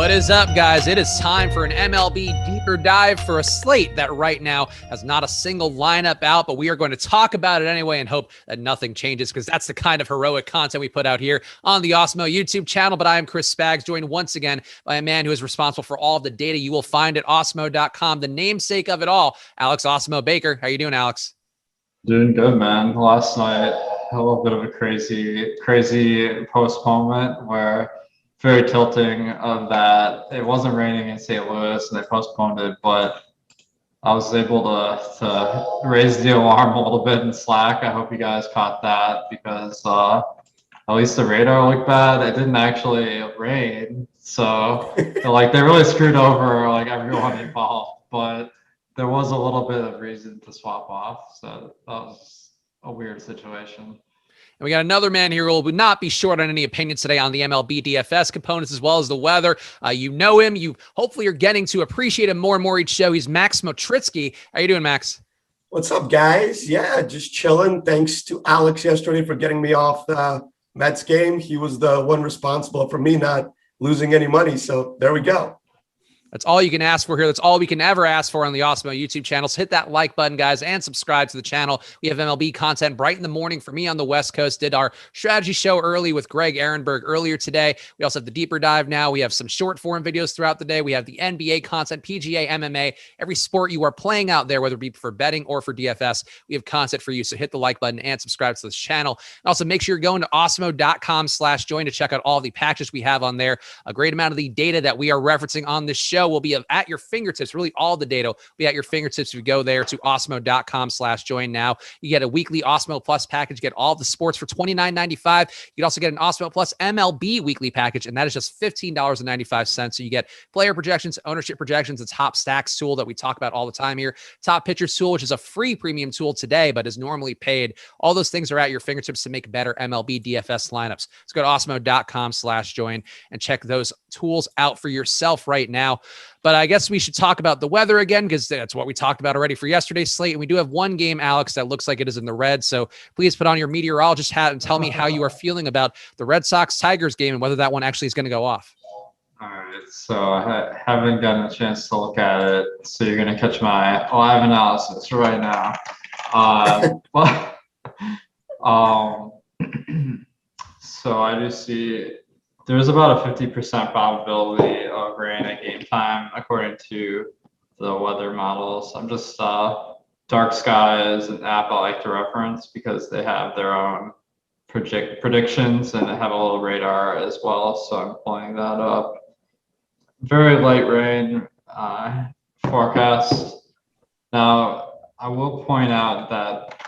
What is up, guys? It is time for an MLB Deeper Dive for a slate that right now has not a single lineup out, but we are going to talk about it anyway and hope that nothing changes because that's the kind of heroic content we put out here on the Awesemo YouTube channel. But I am Chris Spags, joined once again by a man who is responsible for all of the data you will find at Awesemo.com, the namesake of it all, Alex Awesemo Baker. How you doing, Alex? Doing good, man. Last night, a little bit of a crazy postponement where very tilting of that. It wasn't raining in St. Louis and they postponed it, but I was able to raise the alarm a little bit in Slack. I hope you guys caught that because at least the radar looked bad. It didn't actually rain. So like they really screwed over like everyone involved, but there was a little bit of reason to swap off. So that was a weird situation. And we got another man here who will not be short on any opinions today on the MLB DFS components as well as the weather. You know him. You hopefully are getting to appreciate him more and more each show. He's Max Smotritskiy. How you doing, Max? What's up, guys? Yeah, just chilling. Thanks to Alex yesterday for getting me off the Mets game. He was the one responsible for me not losing any money. So there we go. That's all you can ask for here. That's all we can ever ask for on the Awesemo YouTube channel. So hit that like button, guys, and subscribe to the channel. We have MLB content bright in the morning for me on the West Coast. Did our strategy show early with Greg Ehrenberg earlier today. We also have the deeper dive now. We have some short form videos throughout the day. We have the NBA content, PGA, MMA, every sport you are playing out there, whether it be for betting or for DFS. We have content for you. So hit the like button and subscribe to this channel. And also make sure you're going to awesemo.com/join to check out all the packages we have on there. A great amount of the data that we are referencing on this show will be at your fingertips. Really, all the data will be at your fingertips if you go there to awesemo.com/join now. You get a weekly Awesemo Plus package, get all the sports for $29.95. You can also get an Awesemo Plus MLB weekly package, and that is just $15.95. So you get player projections, ownership projections, a top stacks tool that we talk about all the time here, top pitchers tool, which is a free premium tool today, but is normally paid. All those things are at your fingertips to make better MLB DFS lineups. Let's go to awesemo.com/join and check those tools out for yourself right now. But I guess we should talk about the weather again because that's what we talked about already for yesterday's slate. And we do have one game, Alex, that looks like it is in the red. So please put on your meteorologist hat and tell me how you are feeling about the Red Sox-Tigers game and whether that one actually is going to go off. All right, so I haven't gotten a chance to look at it. So you're going to catch my live analysis right now. So I do see there's about a 50% probability of rain at game time, according to the weather models. I'm just Dark Sky is an app I like to reference because they have their own predictions and they have a little radar as well. So I'm pulling that up. Very light rain forecast. Now, I will point out that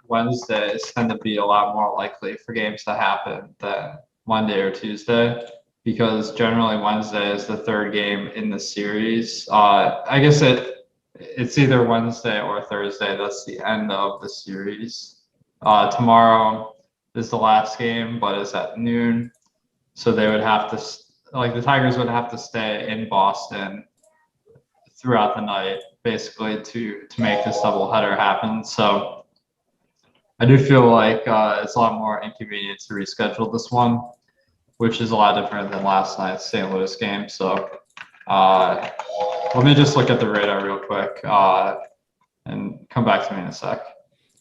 Wednesdays tend to be a lot more likely for games to happen than Monday or Tuesday, because generally Wednesday is the third game in the series. I guess it's either Wednesday or Thursday. That's the end of the series. Tomorrow is the last game, but it's at noon. So they would have to, the Tigers would have to stay in Boston throughout the night, basically, to make this doubleheader happen. So I do feel like it's a lot more inconvenient to reschedule this one, which is a lot different than last night's St. Louis game. So let me just look at the radar real quick and come back to me in a sec.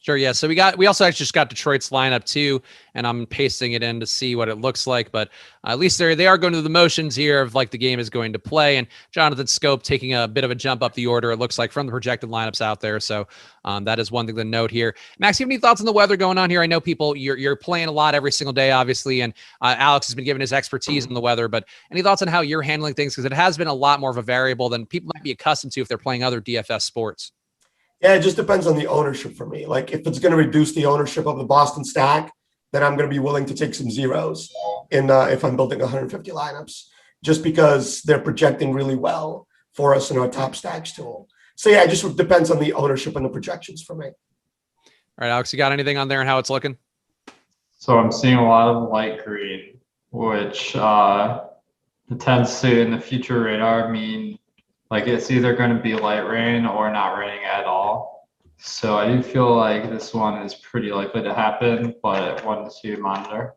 Sure. Yeah. So we also actually just got Detroit's lineup too, and I'm pasting it in to see what it looks like. But at least they are going through the motions here of like the game is going to play, and Jonathan Scope taking a bit of a jump up the order. It looks like from the projected lineups out there. So that is one thing to note here. Max, you have any thoughts on the weather going on here? I know people you're playing a lot every single day, obviously, and Alex has been giving his expertise on the weather. But any thoughts on how you're handling things, because it has been a lot more of a variable than people might be accustomed to if they're playing other DFS sports. Yeah, it just depends on the ownership for me. Like if it's going to reduce the ownership of the Boston stack, then I'm going to be willing to take some zeros in if I'm building 150 lineups, just because they're projecting really well for us in our top stacks tool. So yeah, it just depends on the ownership and the projections for me. All right, Alex, you got anything on there and how it's looking? So I'm seeing a lot of light green, which tends to, in the future radar, mean like it's either going to be light rain or not raining at all. So I do feel like this one is pretty likely to happen, but one to monitor.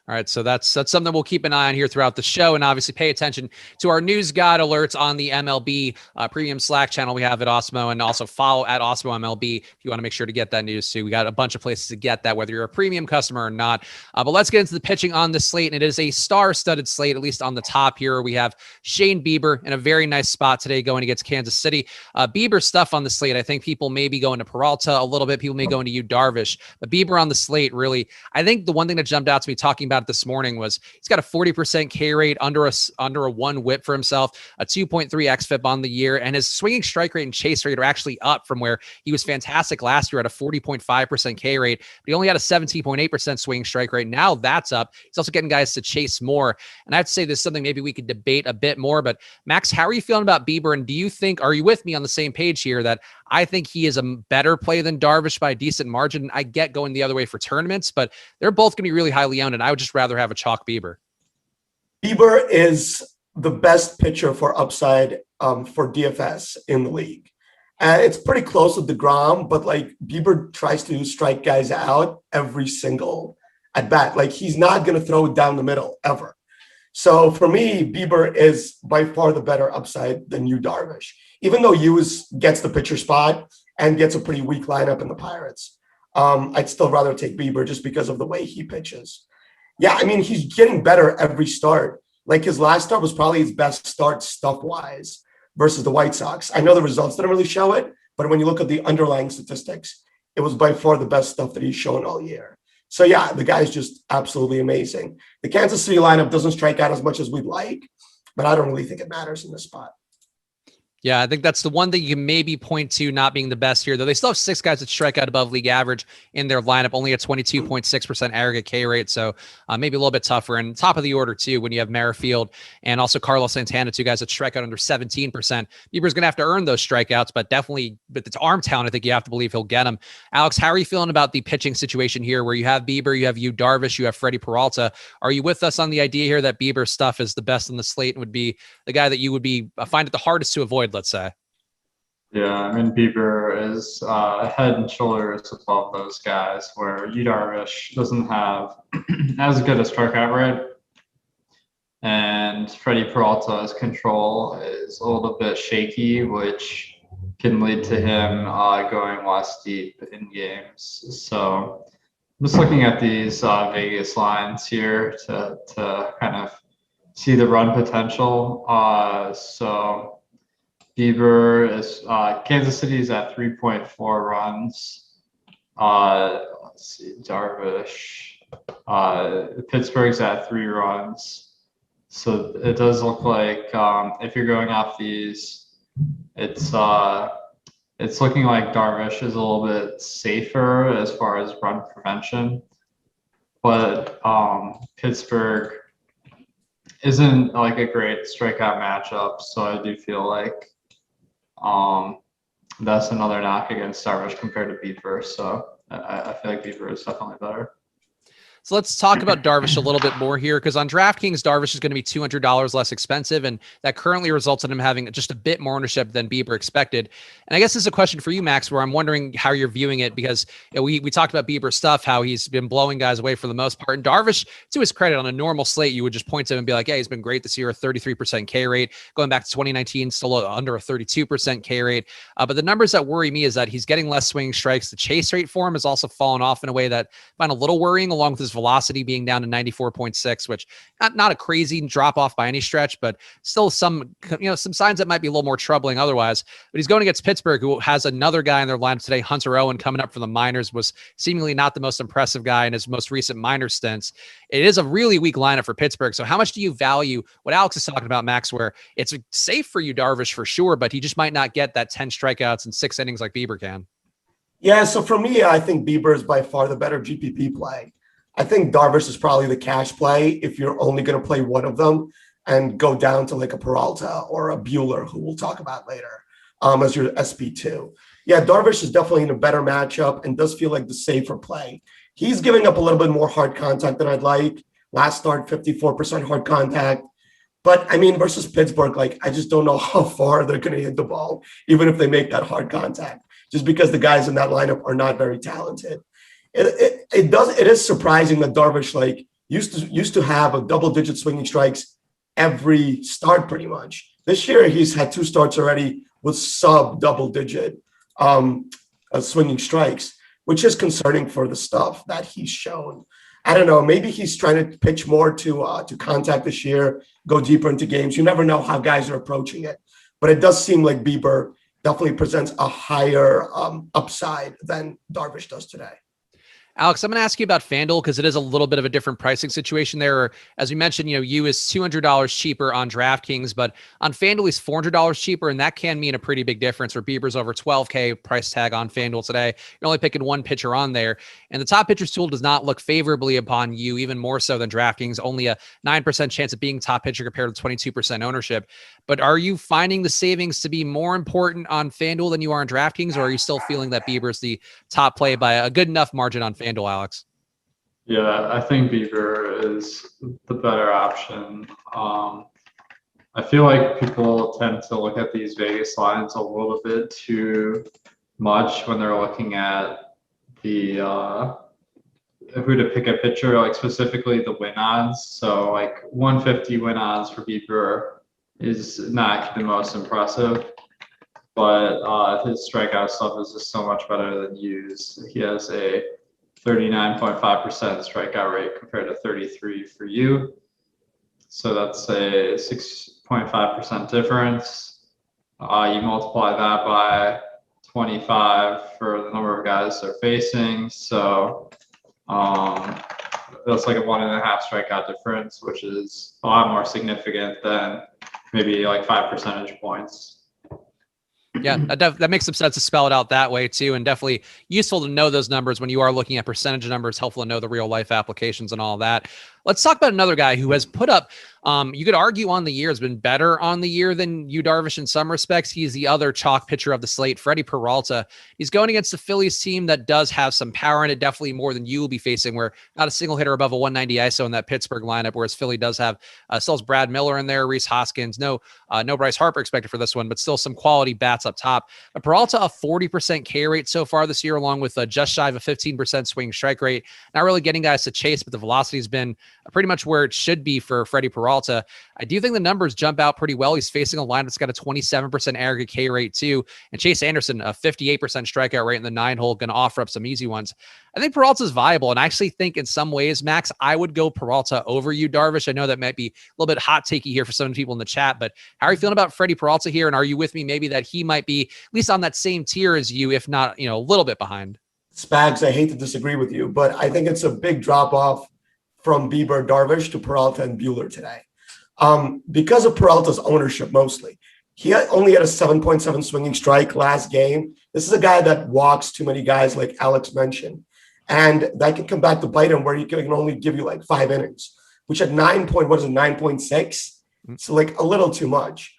All right, so that's something we'll keep an eye on here throughout the show, and obviously pay attention to our news guide alerts on the MLB premium Slack channel we have at Awesemo, and also follow at Awesemo MLB if you want to make sure to get that news too. We got a bunch of places to get that, whether you're a premium customer or not. But let's get into the pitching on the slate, and it is a star-studded slate, at least on the top here. We have Shane Bieber in a very nice spot today going against Kansas City. Bieber stuff on the slate, I think people may be going to Peralta a little bit. People may go into Yu Darvish, but Bieber on the slate, really, I think the one thing that jumped out to me talking about it this morning was he's got a 40% K rate, under a 1 whip for himself, a 2.3 xFIP on the year, and his swinging strike rate and chase rate are actually up from where he was fantastic last year at a 40.5% K rate, but he only had a 17.8% swinging strike rate. Now that's up. He's also getting guys to chase more. And I have to say this is something maybe we could debate a bit more, but Max, how are you feeling about Bieber? And are you with me on the same page here that I think he is a better play than Darvish by a decent margin? I get going the other way for tournaments, but they're both going to be really highly owned, and I would just rather have a chalk Bieber. Bieber is the best pitcher for upside for DFS in the league. And it's pretty close with DeGrom, but like Bieber tries to strike guys out every single at bat. Like he's not going to throw it down the middle ever. So for me, Bieber is by far the better upside than Yu Darvish, even though Yu gets the pitcher spot and gets a pretty weak lineup in the Pirates. I'd still rather take Bieber just because of the way he pitches. Yeah, I mean, he's getting better every start. Like his last start was probably his best start stuff-wise versus the White Sox. I know the results didn't really show it, but when you look at the underlying statistics, it was by far the best stuff that he's shown all year. So yeah, the guy's just absolutely amazing. The Kansas City lineup doesn't strike out as much as we'd like, but I don't really think it matters in this spot. Yeah, I think that's the one thing you can maybe point to not being the best here, though they still have 6 guys that strike out above league average in their lineup, only a 22.6% aggregate K rate. So maybe a little bit tougher. And top of the order, too, when you have Merrifield and also Carlos Santana, 2 guys that strike out under 17%. Bieber's going to have to earn those strikeouts, but definitely with its arm talent, I think you have to believe he'll get them. Alex, how are you feeling about the pitching situation here where you have Bieber, you have Yu Darvish, you have Freddie Peralta? Are you with us on the idea here that Bieber's stuff is the best on the slate and would be the guy that you would be find it the hardest to avoid, let's say? Yeah, I mean, Bieber is head and shoulders above those guys, where Yu Darvish doesn't have as good a strikeout rate. And Freddie Peralta's control is a little bit shaky, which can lead to him going less deep in games. So I'm just looking at these Vegas lines here to kind of see the run potential. So Bieber is Kansas City is at 3.4 runs. Let's see, Darvish. Pittsburgh's at 3 runs. So it does look like if you're going off these, it's looking like Darvish is a little bit safer as far as run prevention, but Pittsburgh isn't like a great strikeout matchup. So I do feel like that's another knock against Darvish compared to Bieber. So I feel like Bieber is definitely better. So let's talk about Darvish a little bit more here, because on DraftKings, Darvish is going to be $200 less expensive, and that currently results in him having just a bit more ownership than Bieber expected. And I guess this is a question for you, Max, where I'm wondering how you're viewing it, because we talked about Bieber stuff, how he's been blowing guys away for the most part. And Darvish, to his credit, on a normal slate, you would just point to him and be like, yeah, he's been great this year, a 33% K rate. Going back to 2019, still under a 32% K rate. But the numbers that worry me is that he's getting less swinging strikes. The chase rate for him has also fallen off in a way that I find a little worrying, along with his velocity being down to 94.6, which not a crazy drop off by any stretch, but still some signs that might be a little more troubling otherwise. But he's going against Pittsburgh, who has another guy in their lineup today, Hunter Owen, coming up from the minors, was seemingly not the most impressive guy in his most recent minor stints. It is a really weak lineup for Pittsburgh. So how much do you value what Alex is talking about, Max, where it's safe for you, Darvish, for sure, but he just might not get that 10 strikeouts in 6 innings like Bieber can? Yeah, so for me, I think Bieber is by far the better GPP play. I think Darvish is probably the cash play if you're only going to play one of them and go down to like a Peralta or a Bueller, who we'll talk about later, as your SP2. Yeah, Darvish is definitely in a better matchup and does feel like the safer play. He's giving up a little bit more hard contact than I'd like. Last start, 54% hard contact. But I mean, versus Pittsburgh, like I just don't know how far they're going to hit the ball, even if they make that hard contact, just because the guys in that lineup are not very talented. It is surprising that Darvish, like, used to have a double-digit swinging strikes every start pretty much. This year, he's had 2 starts already with sub-double-digit swinging strikes, which is concerning for the stuff that he's shown. I don't know. Maybe he's trying to pitch more to contact this year, go deeper into games. You never know how guys are approaching it, but it does seem like Bieber definitely presents a higher upside than Darvish does today. Alex, I'm going to ask you about Fanduel because it is a little bit of a different pricing situation there. As we mentioned, you is $200 cheaper on DraftKings, but on Fanduel, he's $400 cheaper, and that can mean a pretty big difference where Bieber's over $12K price tag on Fanduel today. You're only picking one pitcher on there, and the top pitchers tool does not look favorably upon you, even more so than DraftKings, only a 9% chance of being top pitcher compared to 22% ownership. But are you finding the savings to be more important on Fanduel than you are on DraftKings, or are you still feeling that Bieber's the top play by a good enough margin on Fanduel, Alex? Yeah, I think Bieber is the better option. I feel like people tend to look at these Vegas lines a little bit too much when they're looking at the who to pick a pitcher, like specifically the win odds. So like 150 win odds for Bieber is not the most impressive, but his strikeout stuff is just so much better than Yu's. He has a 39.5% strikeout rate compared to 33 for you. So that's a 6.5% difference. You multiply that by 25 for the number of guys they're facing. So that's like a 1.5 strikeout difference, which is a lot more significant than maybe like 5 percentage points. Yeah, that makes some sense to spell it out that way too, and definitely useful to know those numbers when you are looking at percentage numbers, helpful to know the real life applications and all that. Let's talk about another guy who has put up, you could argue on the year, has been better on the year than Yu Darvish in some respects. He's the other chalk pitcher of the slate, Freddie Peralta. He's going against the Phillies team that does have some power in it, definitely more than you will be facing, where not a single hitter above a 190 ISO in that Pittsburgh lineup, whereas Philly does have, still has Brad Miller in there, Rhys Hoskins, no Bryce Harper expected for this one, but still some quality bats up top. But Peralta, a 40% K rate so far this year, along with just shy of a 15% swing strike rate. Not really getting guys to chase, but the velocity has been pretty much where it should be for Freddie Peralta. I do think the numbers jump out pretty well. He's facing a line that's got a 27% aggregate K rate too. And Chase Anderson, a 58% strikeout rate in the 9-hole, going to offer up some easy ones. I think Peralta's viable. And I actually think in some ways, Max, I would go Peralta over you, Darvish. I know that might be a little bit hot takey here for some people in the chat, but how are you feeling about Freddie Peralta here? And are you with me maybe that he might be at least on that same tier as you, if not, a little bit behind? Spags, I hate to disagree with you, but I think it's a big drop off from Bieber, Darvish to Peralta and Bueller today. Because of Peralta's ownership mostly. He only had a 7.7 swinging strike last game. This is a guy that walks too many guys, like Alex mentioned. And that can come back to bite him where he can only give you like 5 innings, which at 9.6? So like a little too much.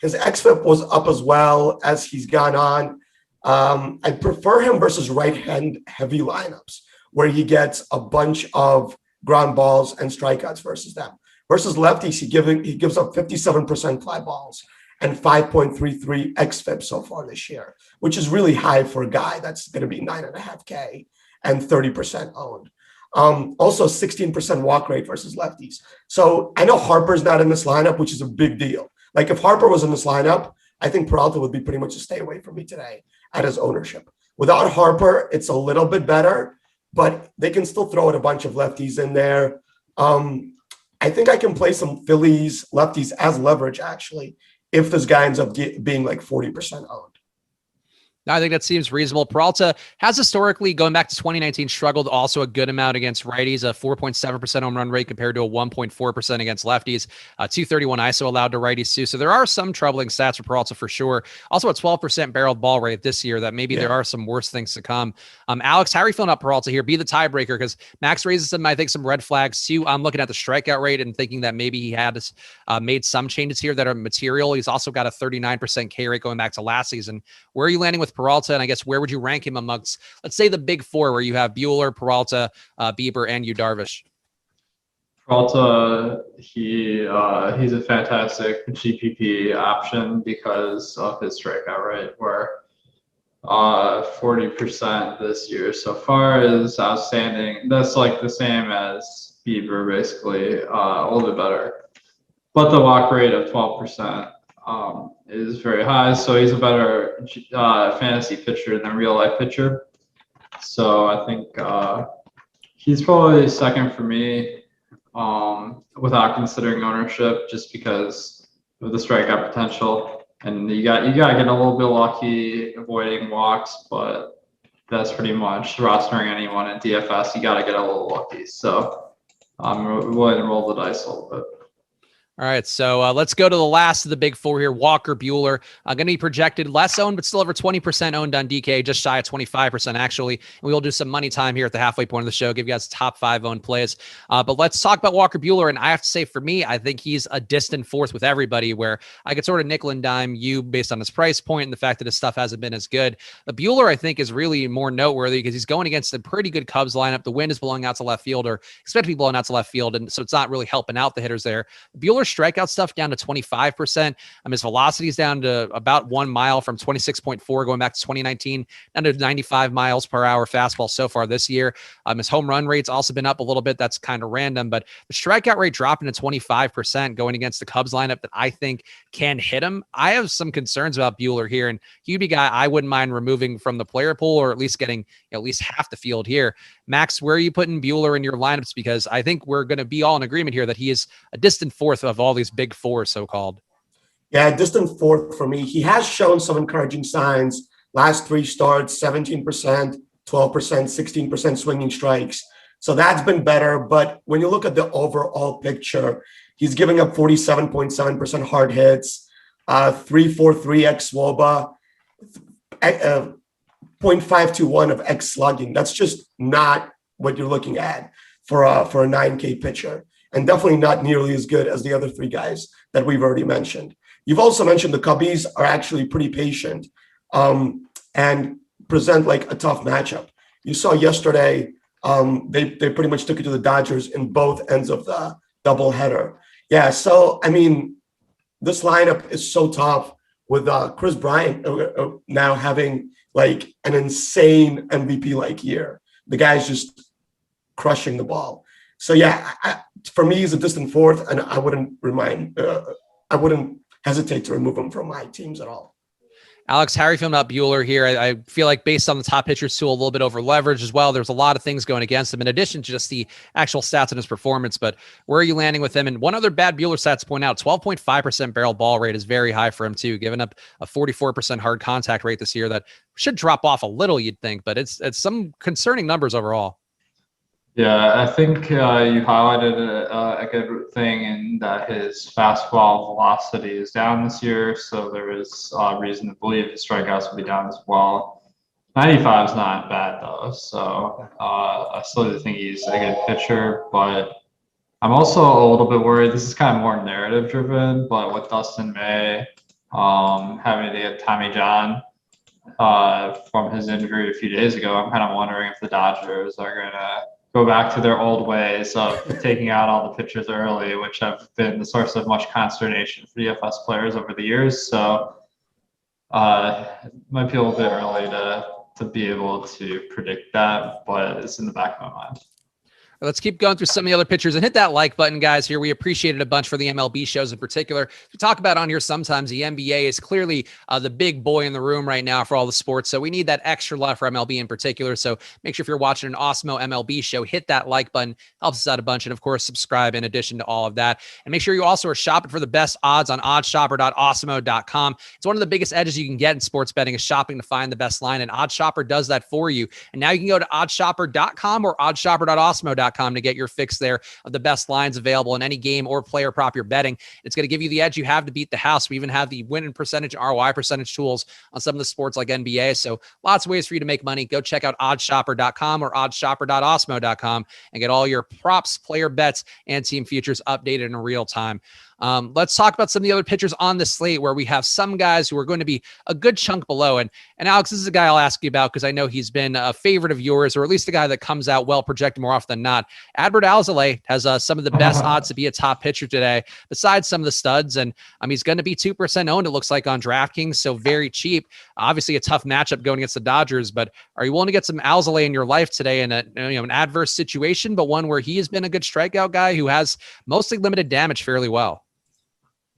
His xFIP was up as well as he's gone on. I prefer him versus right-hand heavy lineups where he gets a bunch of ground balls and strikeouts versus them. Versus lefties, he gives up 57% fly balls and 5.33 xFIP so far this year, which is really high for a guy that's going to be 9.5K and 30% owned. Also 16% walk rate versus lefties. So I know Harper's not in this lineup, which is a big deal. Like if Harper was in this lineup, I think Peralta would be pretty much a stay away from me today at his ownership. Without Harper, it's a little bit better, but they can still throw in a bunch of lefties in there. I think I can play some Phillies lefties as leverage, actually, if this guy ends up being like 40% owned. No, I think that seems reasonable. Peralta has historically, going back to 2019, struggled also a good amount against righties, a 4.7% home run rate compared to a 1.4% against lefties, 231 ISO allowed to righties too. So there are some troubling stats for Peralta for sure. Also a 12% barreled ball rate this year that maybe there are some worse things to come. Alex, how are you feeling about Peralta here? Be the tiebreaker because Max raises some, I think, some red flags too. I'm looking at the strikeout rate and thinking that maybe he had made some changes here that are material. He's also got a 39% K rate going back to last season. Where are you landing with Peralta? And I guess where would you rank him amongst, let's say, the big four where you have Bueller, Peralta, Bieber, and Yu Darvish? Peralta, he's a fantastic GPP option because of his strikeout rate, where 40% this year so far is outstanding. That's like the same as Bieber, basically, a little bit better. But the walk rate of 12% is very high, so he's a better fantasy pitcher than real life pitcher. So I think he's probably second for me, without considering ownership, just because of the strikeout potential. And you got to get a little bit lucky avoiding walks, but that's pretty much rostering anyone in DFS. You got to get a little lucky. So I'm willing to roll the dice a little bit. All right, so let's go to the last of the big four here. Walker Bueller, going to be projected less owned, but still over 20% owned on DK, just shy of 25% actually. And we will do some money time here at the halfway point of the show, give you guys top 5 owned plays. But let's talk about Walker Bueller. And I have to say, for me, I think he's a distant fourth with everybody, where I could sort of nickel and dime you based on his price point and the fact that his stuff hasn't been as good. But Bueller, I think, is really more noteworthy because he's going against a pretty good Cubs lineup. The wind is blowing out to left field, or expect to be blowing out to left field, and so it's not really helping out the hitters there. Bueller strikeout stuff down to 25%. His velocity is down to about 1 mile from 26.4 going back to 2019, down to 95 miles per hour fastball so far this year. His home run rate's also been up a little bit. That's kind of random, but the strikeout rate dropping to 25% going against the Cubs lineup that I think can hit him. I have some concerns about Bueller here, and he'd be a guy I wouldn't mind removing from the player pool, or at least getting at least half the field here. Max, where are you putting Bueller in your lineups? Because I think we're going to be all in agreement here that he is a distant fourth of all these big four, so-called. Yeah, distant fourth for me. He has shown some encouraging signs. Last 3 starts, 17%, 12%, 16% swinging strikes. So that's been better. But when you look at the overall picture, he's giving up 47.7% hard hits, 3.43 xWOBA, 0.521 of X slugging. That's just not what you're looking at for a 9K pitcher, and definitely not nearly as good as the other 3 guys that we've already mentioned. You've also mentioned the Cubbies are actually pretty patient and present like a tough matchup. You saw yesterday, they pretty much took it to the Dodgers in both ends of the doubleheader. Yeah, so, I mean, this lineup is so tough with Chris Bryant now having like an insane MVP-like year. The guy's just crushing the ball. So yeah, for me, he's a distant fourth, and I wouldn't hesitate to remove him from my teams at all. Alex, how are you feeling about Bueller here? I feel like based on the top pitchers too, a little bit over leverage as well. There's a lot of things going against him in addition to just the actual stats in his performance, but where are you landing with him? And one other bad Bueller stats to point out, 12.5% barrel ball rate is very high for him too, giving up a 44% hard contact rate this year that should drop off a little, you'd think, but it's some concerning numbers overall. Yeah, I think you highlighted a good thing in that his fastball velocity is down this year, so there is reason to believe his strikeouts will be down as well. 95 is not bad though, so I still do think he's a good pitcher, but I'm also a little bit worried. This is kind of more narrative driven, but with Dustin May having to get Tommy John from his injury a few days ago, I'm kind of wondering if the Dodgers are going to go back to their old ways of taking out all the pitchers early, which have been the source of much consternation for DFS players over the years. So it might be a little bit early to be able to predict that, but it's in the back of my mind. Let's keep going through some of the other pitchers and hit that like button, guys. Here, we appreciate it a bunch for the MLB shows in particular. We talk about on here sometimes the NBA is clearly the big boy in the room right now for all the sports. So we need that extra love for MLB in particular. So make sure if you're watching an Awesemo MLB show, hit that like button. Helps us out a bunch. And of course, subscribe in addition to all of that. And make sure you also are shopping for the best odds on OddsShopper.awesemo.com. It's one of the biggest edges you can get in sports betting is shopping to find the best line. And OddsShopper does that for you. And now you can go to OddsShopper.com or OddsShopper.awesemo.com to get your fix there of the best lines available in any game or player prop you're betting. It's going to give you the edge you have to beat the house. We even have the win percentage, ROI percentage tools on some of the sports like NBA. So lots of ways for you to make money. Go check out OddsShopper.com or OddsShopper.awesemo.com and get all your props, player bets, and team futures updated in real time. Let's talk about some of the other pitchers on the slate where we have some guys who are going to be a good chunk below. And Alex, this is a guy I'll ask you about because I know he's been a favorite of yours, or at least a guy that comes out well projected more often than not. Adbert Alzolay has some of the best odds to be a top pitcher today, besides some of the studs. And he's going to be 2% owned, it looks like, on DraftKings, so very cheap. Obviously, a tough matchup going against the Dodgers, but are you willing to get some Alzolay in your life today in an adverse situation, but one where he has been a good strikeout guy who has mostly limited damage fairly well?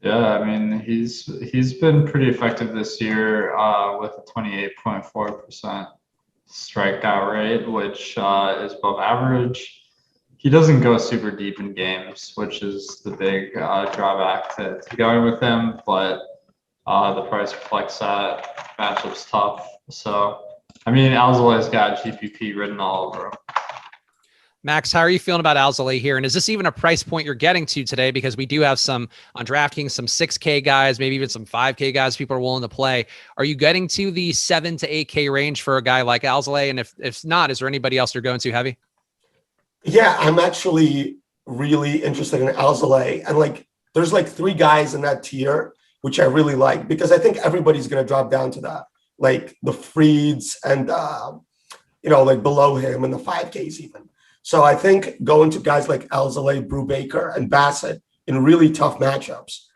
Yeah, I mean, he's been pretty effective this year with a 28.4% strikeout rate, which is above average. He doesn't go super deep in games, which is the big drawback to going with him, but the price reflects that. Matchup's tough. So, I mean, Alzolay's got GPP written all over him. Max, how are you feeling about Alzolay here? And is this even a price point you're getting to today? Because we do have some on DraftKings, some 6K guys, maybe even some 5K guys people are willing to play. Are you getting to the 7 to 8K range for a guy like Alzolay? And if not, is there anybody else you're going to heavy? Yeah, I'm actually really interested in Alzolay. And there's 3 guys in that tier, which I really like, because I think everybody's going to drop down to that. Like the Freeds and, below him and the 5Ks even. So I think going to guys like Alzolay, Baker, and Bassett in really tough matchups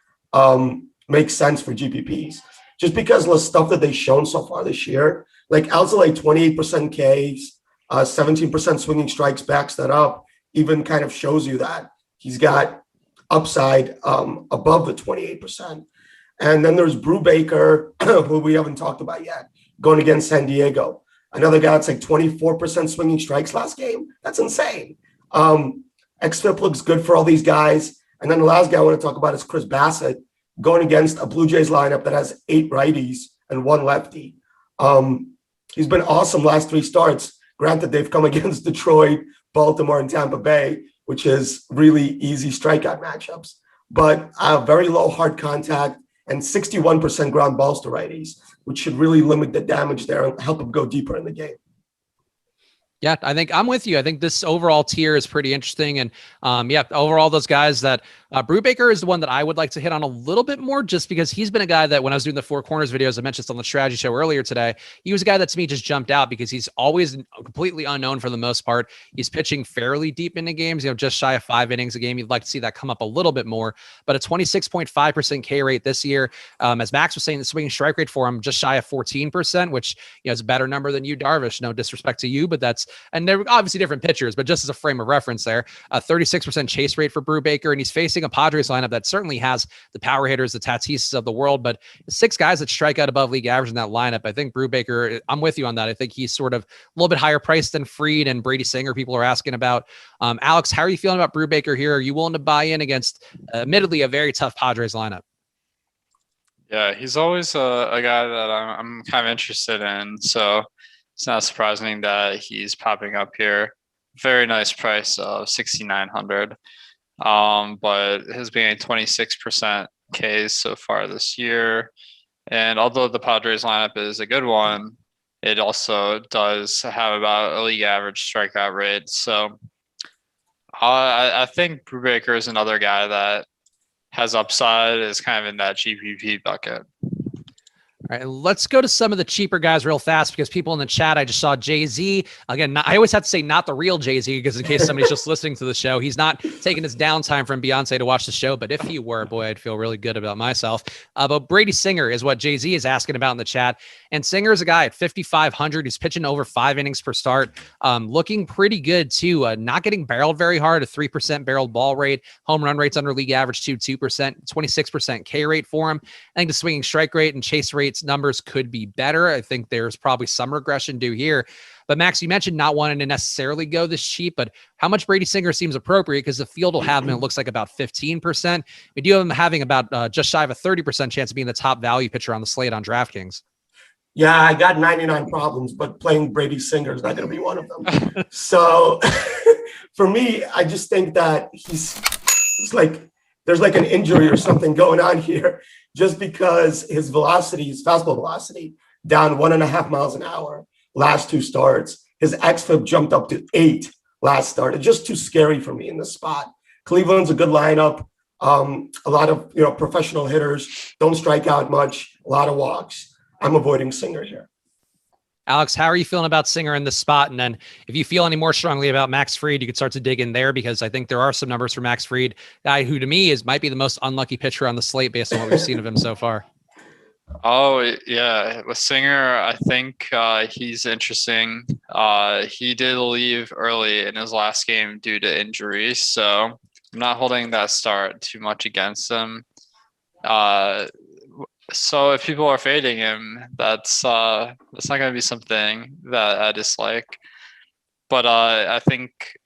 makes sense for GPPs. Just because of the stuff that they've shown so far this year, like Alzolay, 28% Ks, 17% swinging strikes backs that up, even kind of shows you that he's got upside above the 28%. And then there's Baker, who we haven't talked about yet, going against San Diego. Another guy that's 24% swinging strikes last game. That's insane. XFIP looks good for all these guys. And then the last guy I want to talk about is Chris Bassett, going against a Blue Jays lineup that has 8 righties and 1 lefty. He's been awesome last 3 starts. Granted, they've come against Detroit, Baltimore, and Tampa Bay, which is really easy strikeout matchups. But very low hard contact and 61% ground balls to righties, which should really limit the damage there and help him go deeper in the game. Yeah, I think I'm with you. I think this overall tier is pretty interesting. And overall, those guys that Baker is the one that I would like to hit on a little bit more, just because he's been a guy that when I was doing the Four Corners videos, I mentioned this on the strategy show earlier today, he was a guy that to me just jumped out because he's always completely unknown for the most part. He's pitching fairly deep into games, just shy of 5 innings a game. You'd like to see that come up a little bit more, but a 26.5% K rate this year. As Max was saying, the swinging strike rate for him just shy of 14%, which is a better number than you, Darvish. No disrespect to you, but and they're obviously different pitchers, but just as a frame of reference there, a 36% chase rate for Baker, and he's facing a Padres lineup that certainly has the power hitters, the Tatises of the world, but 6 guys that strike out above league average in that lineup. I think Baker, I'm with you on that. I think he's sort of a little bit higher priced than Fried and Brady Singer people are asking about. Alex, how are you feeling about Baker here? Are you willing to buy in against admittedly a very tough Padres lineup? Yeah, he's always a guy that I'm kind of interested in, so it's not surprising that he's popping up here. Very nice price of $6,900. But has been 26% Ks so far this year. And although the Padres lineup is a good one, it also does have about a league average strikeout rate. So I think Baker is another guy that has upside, is kind of in that GPP bucket. All right, let's go to some of the cheaper guys real fast, because people in the chat, I just saw Jay-Z. Again, I always have to say not the real Jay-Z, because in case somebody's just listening to the show, he's not taking his downtime from Beyonce to watch the show. But if he were, boy, I'd feel really good about myself. But Brady Singer is what Jay-Z is asking about in the chat. And Singer is a guy at 5,500 who's pitching over 5 innings per start. Looking pretty good, too. Not getting barreled very hard, a 3% barreled ball rate. Home run rates under league average, 2%, 26% K rate for him. I think the swinging strike rate and chase rates numbers could be better. I think there's probably some regression due here. But Max, you mentioned not wanting to necessarily go this cheap, but how much Brady Singer seems appropriate, because the field will have him, it looks like about 15%. We do have him having about just shy of a 30% chance of being the top value pitcher on the slate on DraftKings. Yeah, I got 99 problems, but playing Brady Singer is not going to be one of them. So for me, I just think that it's like there's like an injury or something going on here, just because his velocity, his fastball velocity, down 1.5 miles an hour last 2 starts. His xFIP jumped up to 8 last start. It's just too scary for me in this spot. Cleveland's a good lineup. A lot of professional hitters don't strike out much, a lot of walks. I'm avoiding Singer here. Alex, how are you feeling about Singer in this spot? And then if you feel any more strongly about Max Fried, you could start to dig in there, because I think there are some numbers for Max Fried, guy who to me might be the most unlucky pitcher on the slate based on what we've seen of him so far. Oh yeah, with Singer, I think he's interesting. He did leave early in his last game due to injury, so I'm not holding that start too much against him. So if people are fading him, that's not going to be something that I dislike. But I think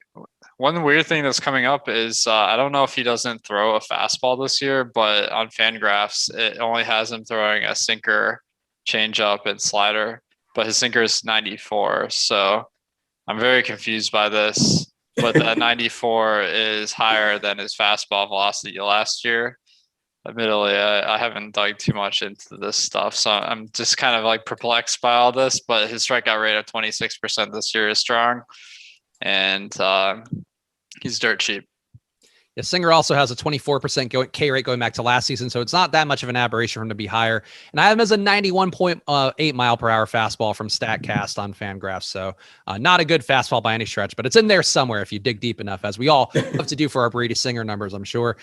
one weird thing that's coming up is I don't know if he doesn't throw a fastball this year, but on Fangraphs it only has him throwing a sinker, changeup, and slider. But his sinker is 94, so I'm very confused by this. But that 94 is higher than his fastball velocity last year. Admittedly, I haven't dug too much into this stuff, so I'm just kind of like perplexed by all this. But his strikeout rate of 26% this year is strong, and he's dirt cheap. Yeah, Singer also has a 24% K rate going back to last season, so it's not that much of an aberration for him to be higher. And I have him as a 91.8 mile per hour fastball from StatCast on Fangraphs, so not a good fastball by any stretch, but it's in there somewhere if you dig deep enough, as we all love to do for our Brady Singer numbers, I'm sure.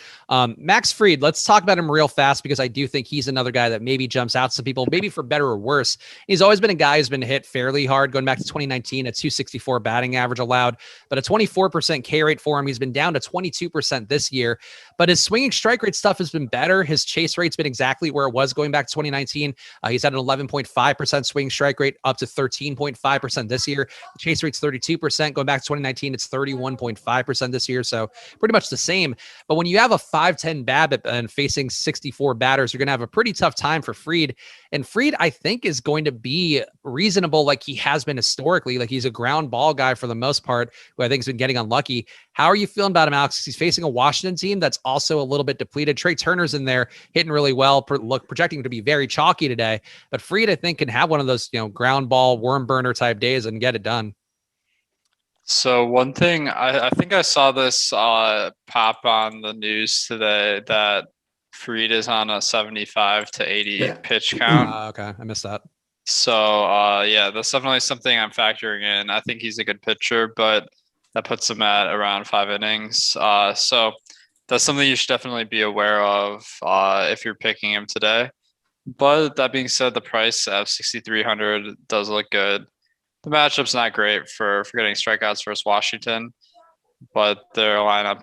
Max Fried, let's talk about him real fast, because I do think he's another guy that maybe jumps out to people, maybe for better or worse. He's always been a guy who's been hit fairly hard, going back to 2019, a 264 batting average allowed, but a 24% K rate for him. He's been down to 22% this year, but his swinging strike rate stuff has been better. His chase rate's been exactly where it was going back to 2019. He's had an 11.5% swing strike rate up to 13.5% this year. The chase rate's 32%. Going back to 2019, it's 31.5% this year. So pretty much the same. But when you have a 5'10" BABIP and facing 64 batters, you're going to have a pretty tough time for Fried. And Fried, I think, is going to be reasonable like he has been historically. Like, he's a ground ball guy for the most part, who I think has been getting unlucky. How are you feeling about him, Alex? He's facing a Washington team that's also a little bit depleted. Trey Turner's in there hitting really well, projecting to be very chalky today. But Fried, I think, can have one of those, ground ball, worm burner type days and get it done. So one thing, I think I saw this pop on the news today that Fried is on a 75 to 80 pitch count. Okay, I missed that. So yeah, that's definitely something I'm factoring in. I think he's a good pitcher, but that puts him at around 5 innings. So that's something you should definitely be aware of if you're picking him today. But that being said, the price of 6,300 does look good. The matchup's not great for getting strikeouts versus Washington, but their lineup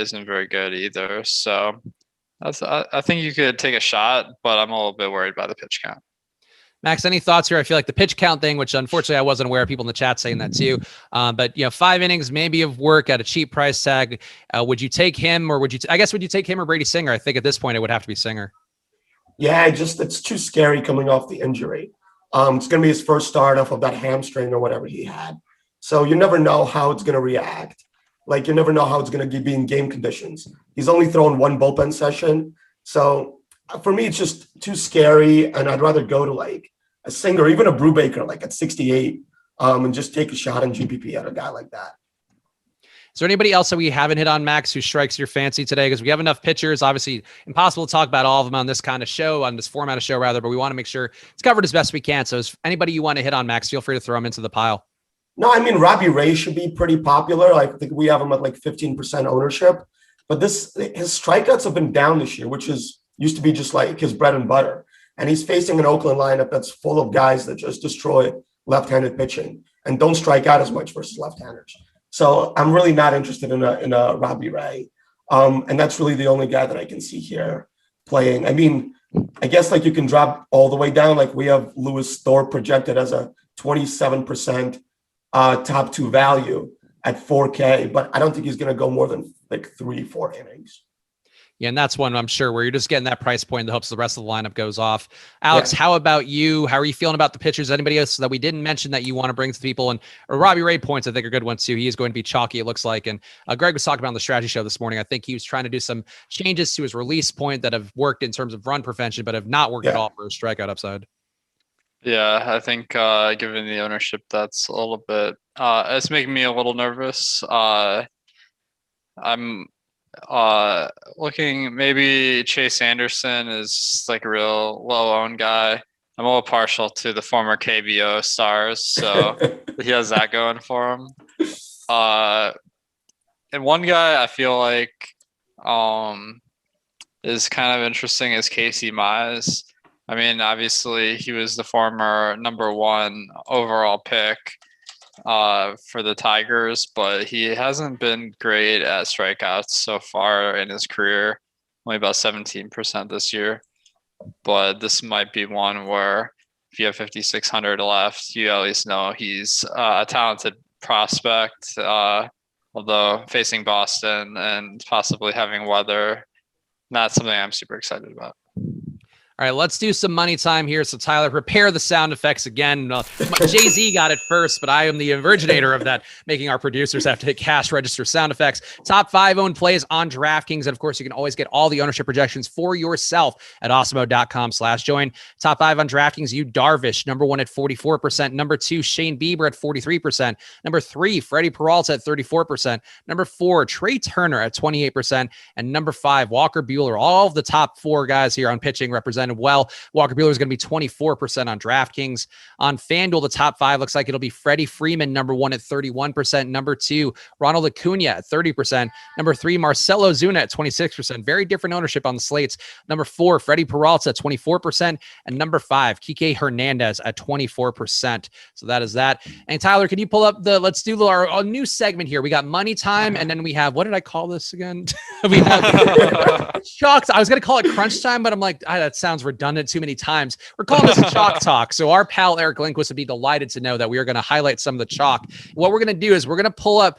isn't very good either. So I think you could take a shot, but I'm a little bit worried by the pitch count. Max, any thoughts here? I feel like the pitch count thing, which unfortunately I wasn't aware of, people in the chat saying that too. But 5 innings maybe of work at a cheap price tag. Would you take him, or would you take him or Brady Singer? I think at this point it would have to be Singer. Yeah, it's too scary coming off the injury. It's going to be his first start off of that hamstring or whatever he had. So you never know how it's going to react. Like, you never know how it's going to be in game conditions. He's only thrown one bullpen session. So for me, it's just too scary. And I'd rather go to like a Singer, even a Brubaker, like at 68, and just take a shot in GPP at a guy like that. Is there anybody else that we haven't hit on, Max, who strikes your fancy today? Because we have enough pitchers. Obviously, impossible to talk about all of them on this kind of show, on this format of show, rather, but we want to make sure it's covered as best we can. So is anybody you want to hit on, Max, feel free to throw them into the pile. No, I mean, Robbie Ray should be pretty popular. I think we have him at like 15% ownership. But his strikeouts have been down this year, which used to be just like his bread and butter. And he's facing an Oakland lineup that's full of guys that just destroy left-handed pitching and don't strike out as much versus left-handers. So I'm really not interested in a Robbie Ray. And that's really the only guy that I can see here playing. I mean, I guess like you can drop all the way down. Like we have Lewis Thorpe projected as a 27% top 2 value at 4K, but I don't think he's going to go more than like 3-4 innings. Yeah, and that's one I'm sure where you're just getting that price point in the hopes the rest of the lineup goes off. Alex, How about you? How are you feeling about the pitchers? Anybody else that we didn't mention that you want to bring to the people? And Robbie Ray points, I think, are good ones too. He is going to be chalky, it looks like. And Greg was talking about on the strategy show this morning. I think he was trying to do some changes to his release point that have worked in terms of run prevention, but have not worked at all for his strikeout upside. Yeah, I think given the ownership, that's a little bit, it's making me a little nervous. I'm looking maybe Chase Anderson is like a real low-owned guy. I'm a little partial to the former KBO stars, so he has that going for him. And one guy I feel like is kind of interesting is Casey Mize. I mean, obviously he was the former #1 overall pick for the Tigers, but he hasn't been great at strikeouts so far in his career. Only about 17% this year. But this might be one where if you have 5,600 left, you at least know he's a talented prospect. Although facing Boston and possibly having weather, not something I'm super excited about. All right, let's do some money time here. So Tyler, prepare the sound effects again. Jay-Z got it first, but I am the originator of that, making our producers have to hit cash register sound effects. Top 5 owned plays on DraftKings. And of course, you can always get all the ownership projections for yourself at awesemo.com/join. Top 5 on DraftKings, Yu Darvish, #1 at 44%. #2, Shane Bieber at 43%. #3, Freddie Peralta at 34%. #4, Trey Turner at 28%. And #5, Walker Bueller. All of the top 4 guys here on pitching represented well. Walker Bueller is going to be 24% on DraftKings. On FanDuel, the top 5 looks like it'll be Freddie Freeman, #1 at 31%. #2, Ronald Acuna at 30%. #3, Marcelo Zuna at 26%. Very different ownership on the slates. #4, Freddie Peralta at 24%. And #5, Kike Hernandez at 24%. So that is that. And Tyler, can you pull up let's do our new segment here. We got money time, and then we have, what did I call this again? We have chalk. I was going to call it crunch time, but I'm like, that sounds redundant too many times. We're calling this chalk talk. So our pal Eric Lindquist would be delighted to know that we are going to highlight some of the chalk. What we're going to do is we're going to pull up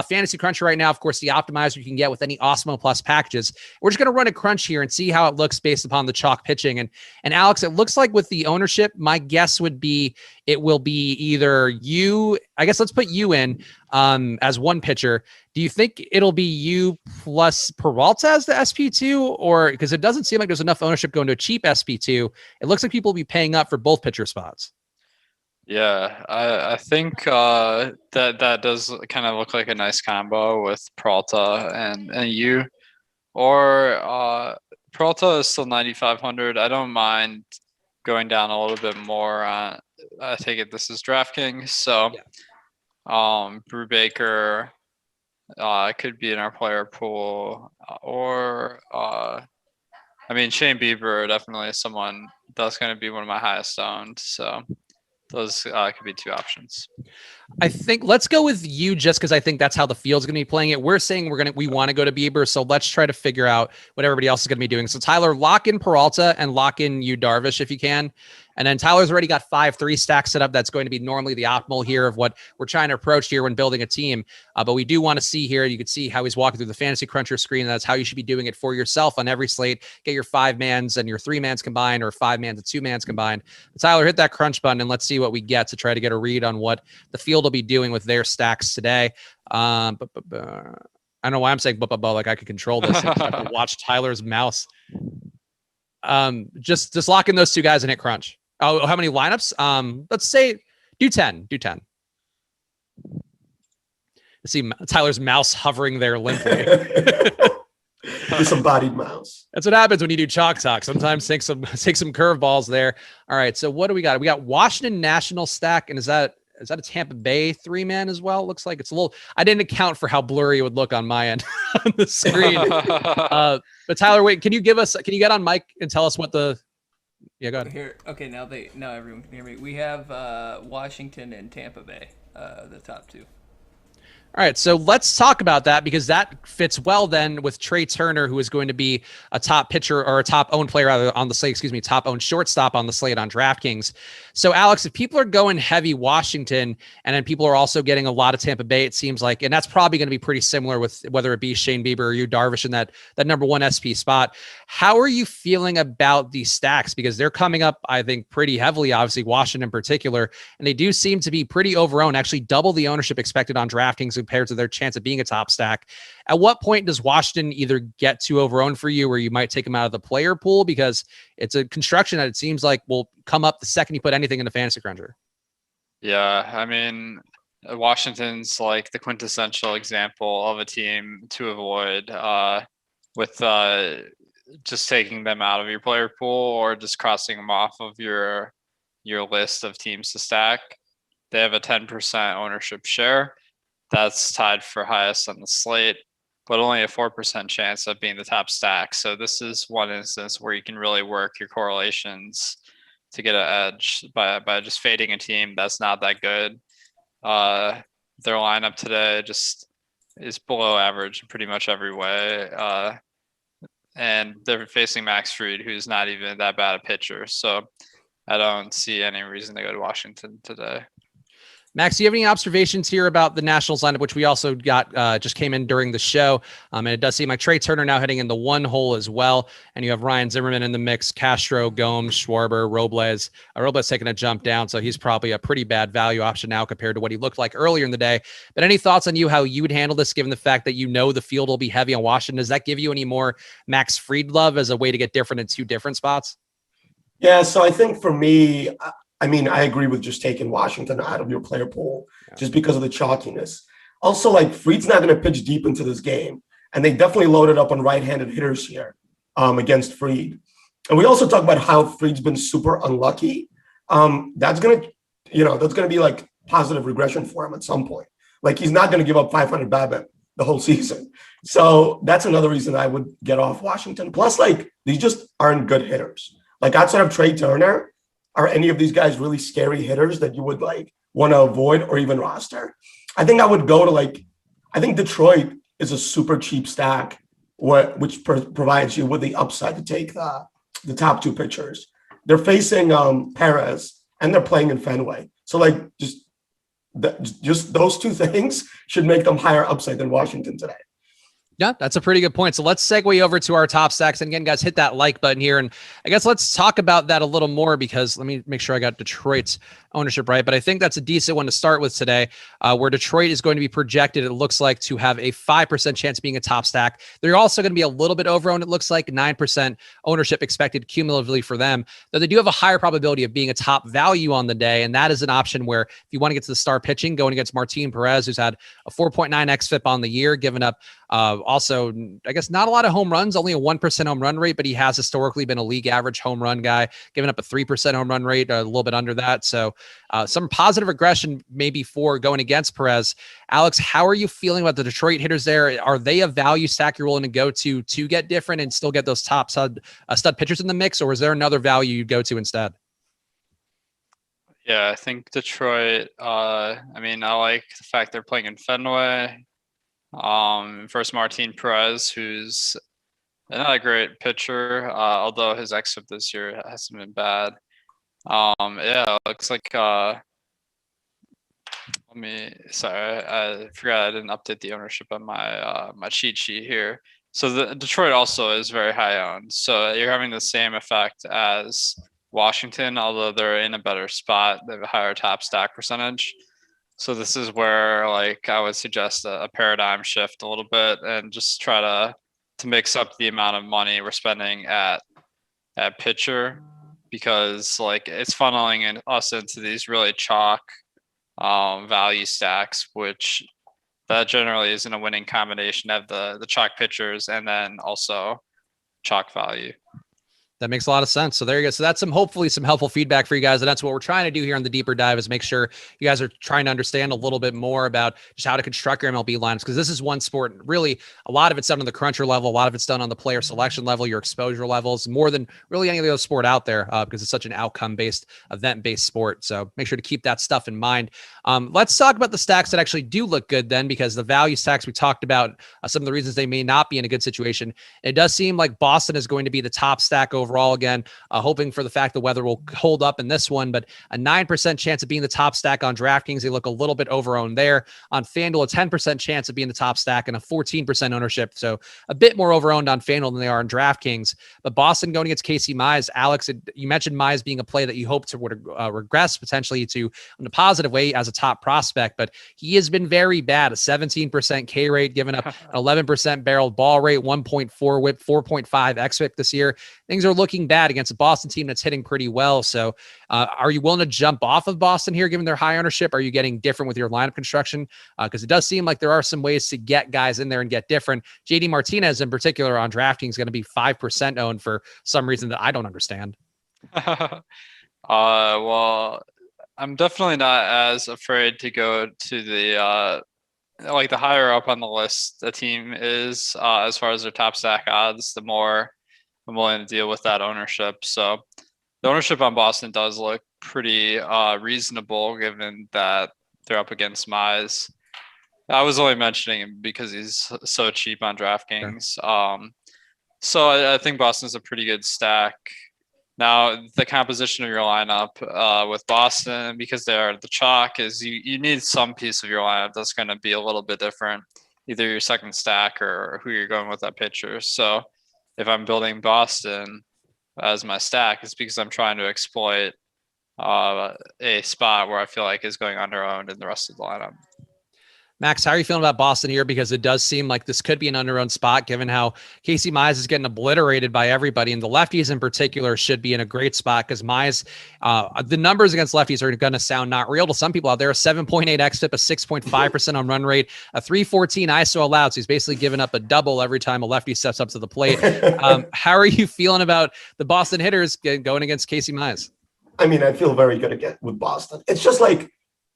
Fantasy Cruncher right now. Of course, the optimizer you can get with any Awesemo Plus packages. We're just going to run a crunch here and see how it looks based upon the chalk pitching. And Alex, it looks like with the ownership, my guess would be it will be either you. I guess let's put you in as one pitcher. Do you think it'll be you plus Peralta as the SP2, or because it doesn't seem like there's enough ownership going to a cheap SP2? It looks like people will be paying up for both pitcher spots. Yeah, I think that does kind of look like a nice combo with Peralta and you. Or Peralta is still 9,500. I don't mind going down a little bit more. I take it this is DraftKings, so Brew Baker could be in our player pool, or I mean Shane Bieber definitely is someone that's going to be one of my highest owned. So those could be 2 options. I think let's go with you just because I think that's how the field's going to be playing it. We're saying we want to go to Bieber, so let's try to figure out what everybody else is going to be doing. So Tyler, lock in Peralta and lock in Yu Darvish if you can. And then Tyler's already got 5-3 stacks set up. That's going to be normally the optimal here of what we're trying to approach here when building a team. But we do want to see here, you can see how he's walking through the Fantasy Cruncher screen. That's how you should be doing it for yourself on every slate. Get your 5-mans and your 3-mans combined, or 5-mans and 2-mans combined. But Tyler, hit that crunch button and let's see what we get to try to get a read on what the field will be doing with their stacks today. I don't know why I'm saying like I could control this. I have to watch Tyler's mouse. Just lock in those 2 guys and hit crunch. Oh, how many lineups? Let's say do 10. Do 10. See Tyler's mouse hovering there limply. Disembodied mouse. That's what happens when you do chalk talk. Sometimes take some curveballs there. All right. So what do we got? We got Washington National stack, and is that a Tampa Bay 3-man as well? It looks like it's a little. I didn't account for how blurry it would look on my end on the screen. But Tyler, wait, can you get on mic and tell us what the? Yeah, go ahead. Here, okay, now everyone can hear me. We have Washington and Tampa Bay, the top 2. All right, so let's talk about that because that fits well then with Trey Turner, who is going to be a top pitcher or a top owned player on the slate, top owned shortstop on the slate on DraftKings. So Alex, if people are going heavy Washington and then people are also getting a lot of Tampa Bay, it seems like, and that's probably going to be pretty similar with whether it be Shane Bieber or Yu Darvish in that #1 SP spot. How are you feeling about these stacks? Because they're coming up, I think, pretty heavily, obviously Washington in particular, and they do seem to be pretty overowned, actually double the ownership expected on DraftKings compared to their chance of being a top stack. At what point does Washington either get too overowned for you, or you might take them out of the player pool because it's a construction that it seems like will come up the second you put anything in the Fantasy Cruncher? Yeah, I mean, Washington's like the quintessential example of a team to avoid. with just taking them out of your player pool or just crossing them off of your list of teams to stack. They have a 10% ownership share. That's tied for highest on the slate, but only a 4% chance of being the top stack. So this is one instance where you can really work your correlations to get an edge by just fading a team that's not that good. Their lineup today just is below average in pretty much every way. And they're facing Max Fried, who's not even that bad a pitcher. So I don't see any reason to go to Washington today. Max, do you have any observations here about the Nationals lineup, which we also got just came in during the show? And it does seem like Trey Turner now heading in the one hole as well. And you have Ryan Zimmerman in the mix, Castro, Gomes, Schwarber, Robles. Robles taking a jump down, so he's probably a pretty bad value option now compared to what he looked like earlier in the day. But any thoughts on how you would handle this, given the fact that the field will be heavy on Washington? Does that give you any more Max Fried love as a way to get different in two different spots? Yeah, so I think for me, I agree with just taking Washington out of your player pool just because of the chalkiness. Also, like, Fried's not going to pitch deep into this game, and they definitely loaded up on right-handed hitters here against Fried. And we also talk about how Fried's been super unlucky. That's going to be like positive regression for him at some point. Like, he's not going to give up 500 BABIP the whole season. So that's another reason I would get off Washington. Plus, like, these just aren't good hitters. Like, outside of Trey Turner, are any of these guys really scary hitters that you would like want to avoid or even roster? I think I would go to I think Detroit is a super cheap stack, which provides you with the upside to take the top two pitchers. They're facing Perez and they're playing in Fenway. So just those two things should make them higher upside than Washington today. Yeah, that's a pretty good point. So let's segue over to our top stacks. And again, guys, hit that like button here. And I guess let's talk about that a little more, because let me make sure I got Detroit's ownership right. But I think that's a decent one to start with today, where Detroit is going to be projected, it looks like, to have a 5% chance of being a top stack. They're also going to be a little bit overowned. It looks like 9% ownership expected cumulatively for them, though they do have a higher probability of being a top value on the day. And that is an option where if you want to get to the star pitching, going against Martin Perez, who's had a 4.9 xFIP on the year, given up also, I guess, not a lot of home runs, only a 1% home run rate, but he has historically been a league average home run guy, giving up a 3% home run rate, a little bit under that. So some positive regression maybe for going against Perez. Alex, how are you feeling about the Detroit hitters there? Are they a value stack you're willing to go to get different and still get those top stud pitchers in the mix, or is there another value you'd go to instead? Yeah, I think Detroit, I like the fact they're playing in Fenway. First Martin Perez, who's not a great pitcher, although his xFIP this year hasn't been bad. It looks like I forgot I didn't update the ownership on my cheat sheet here. So the Detroit also is very high owned. So you're having the same effect as Washington, although they're in a better spot. They have a higher top stack percentage. So this is where, like, I would suggest a paradigm shift a little bit and just try to mix up the amount of money we're spending at pitcher, because, like, it's funneling us into these really chalk value stacks, which that generally isn't a winning combination of the chalk pitchers and then also chalk value. That makes a lot of sense. So there you go. So that's hopefully some helpful feedback for you guys. And that's what we're trying to do here on the Deeper Dive, is make sure you guys are trying to understand a little bit more about just how to construct your MLB lineups, because this is one sport. Really, a lot of it's done on the cruncher level. A lot of it's done on the player selection level, your exposure levels, more than really any of the other sport out there, because it's such an outcome-based, event-based sport. So make sure to keep that stuff in mind. Let's talk about the stacks that actually do look good then, because the value stacks we talked about, some of the reasons they may not be in a good situation. It does seem like Boston is going to be the top stack overall again, hoping for the fact the weather will hold up in this one, but a 9% chance of being the top stack on DraftKings. They look a little bit overowned there. On FanDuel, a 10% chance of being the top stack and a 14% ownership. So a bit more overowned on FanDuel than they are on DraftKings. But Boston going against Casey Mize. Alex, you mentioned Mize being a play that you hope to regress potentially to in a positive way as a top prospect, but he has been very bad. A 17% K rate, giving up an 11% barreled ball rate, 1.4 whip, 4.5 xFIP this year. Things are looking looking bad against a Boston team that's hitting pretty well. So are you willing to jump off of Boston here, given their high ownership? Are you getting different with your lineup construction? Because it does seem like there are some ways to get guys in there and get different. JD Martinez in particular on DraftKings is going to be 5% owned for some reason that I don't understand. Well, I'm definitely not as afraid to go to the like the higher up on the list the team is as far as their top stack odds, the more I'm willing to deal with that ownership. So the ownership on Boston does look pretty reasonable given that they're up against Mize. I was only mentioning him because he's so cheap on DraftKings. Sure. So I think Boston's a pretty good stack. Now, the composition of your lineup with Boston, because they're the chalk, is you need some piece of your lineup that's going to be a little bit different, either your second stack or who you're going with that pitcher. So if I'm building Boston as my stack, it's because I'm trying to exploit a spot where I feel like is going under-owned in the rest of the lineup. Max, how are you feeling about Boston here? Because it does seem like this could be an under-owned spot, given how Casey Mize is getting obliterated by everybody, and the lefties in particular should be in a great spot because Mize, the numbers against lefties are going to sound not real to some people out there. A 7.8 xFIP, a 6.5% on run rate, a 314 ISO allowed. So he's basically giving up a double every time a lefty steps up to the plate. How are you feeling about the Boston hitters going against Casey Mize? I mean, I feel very good again with Boston. It's just like,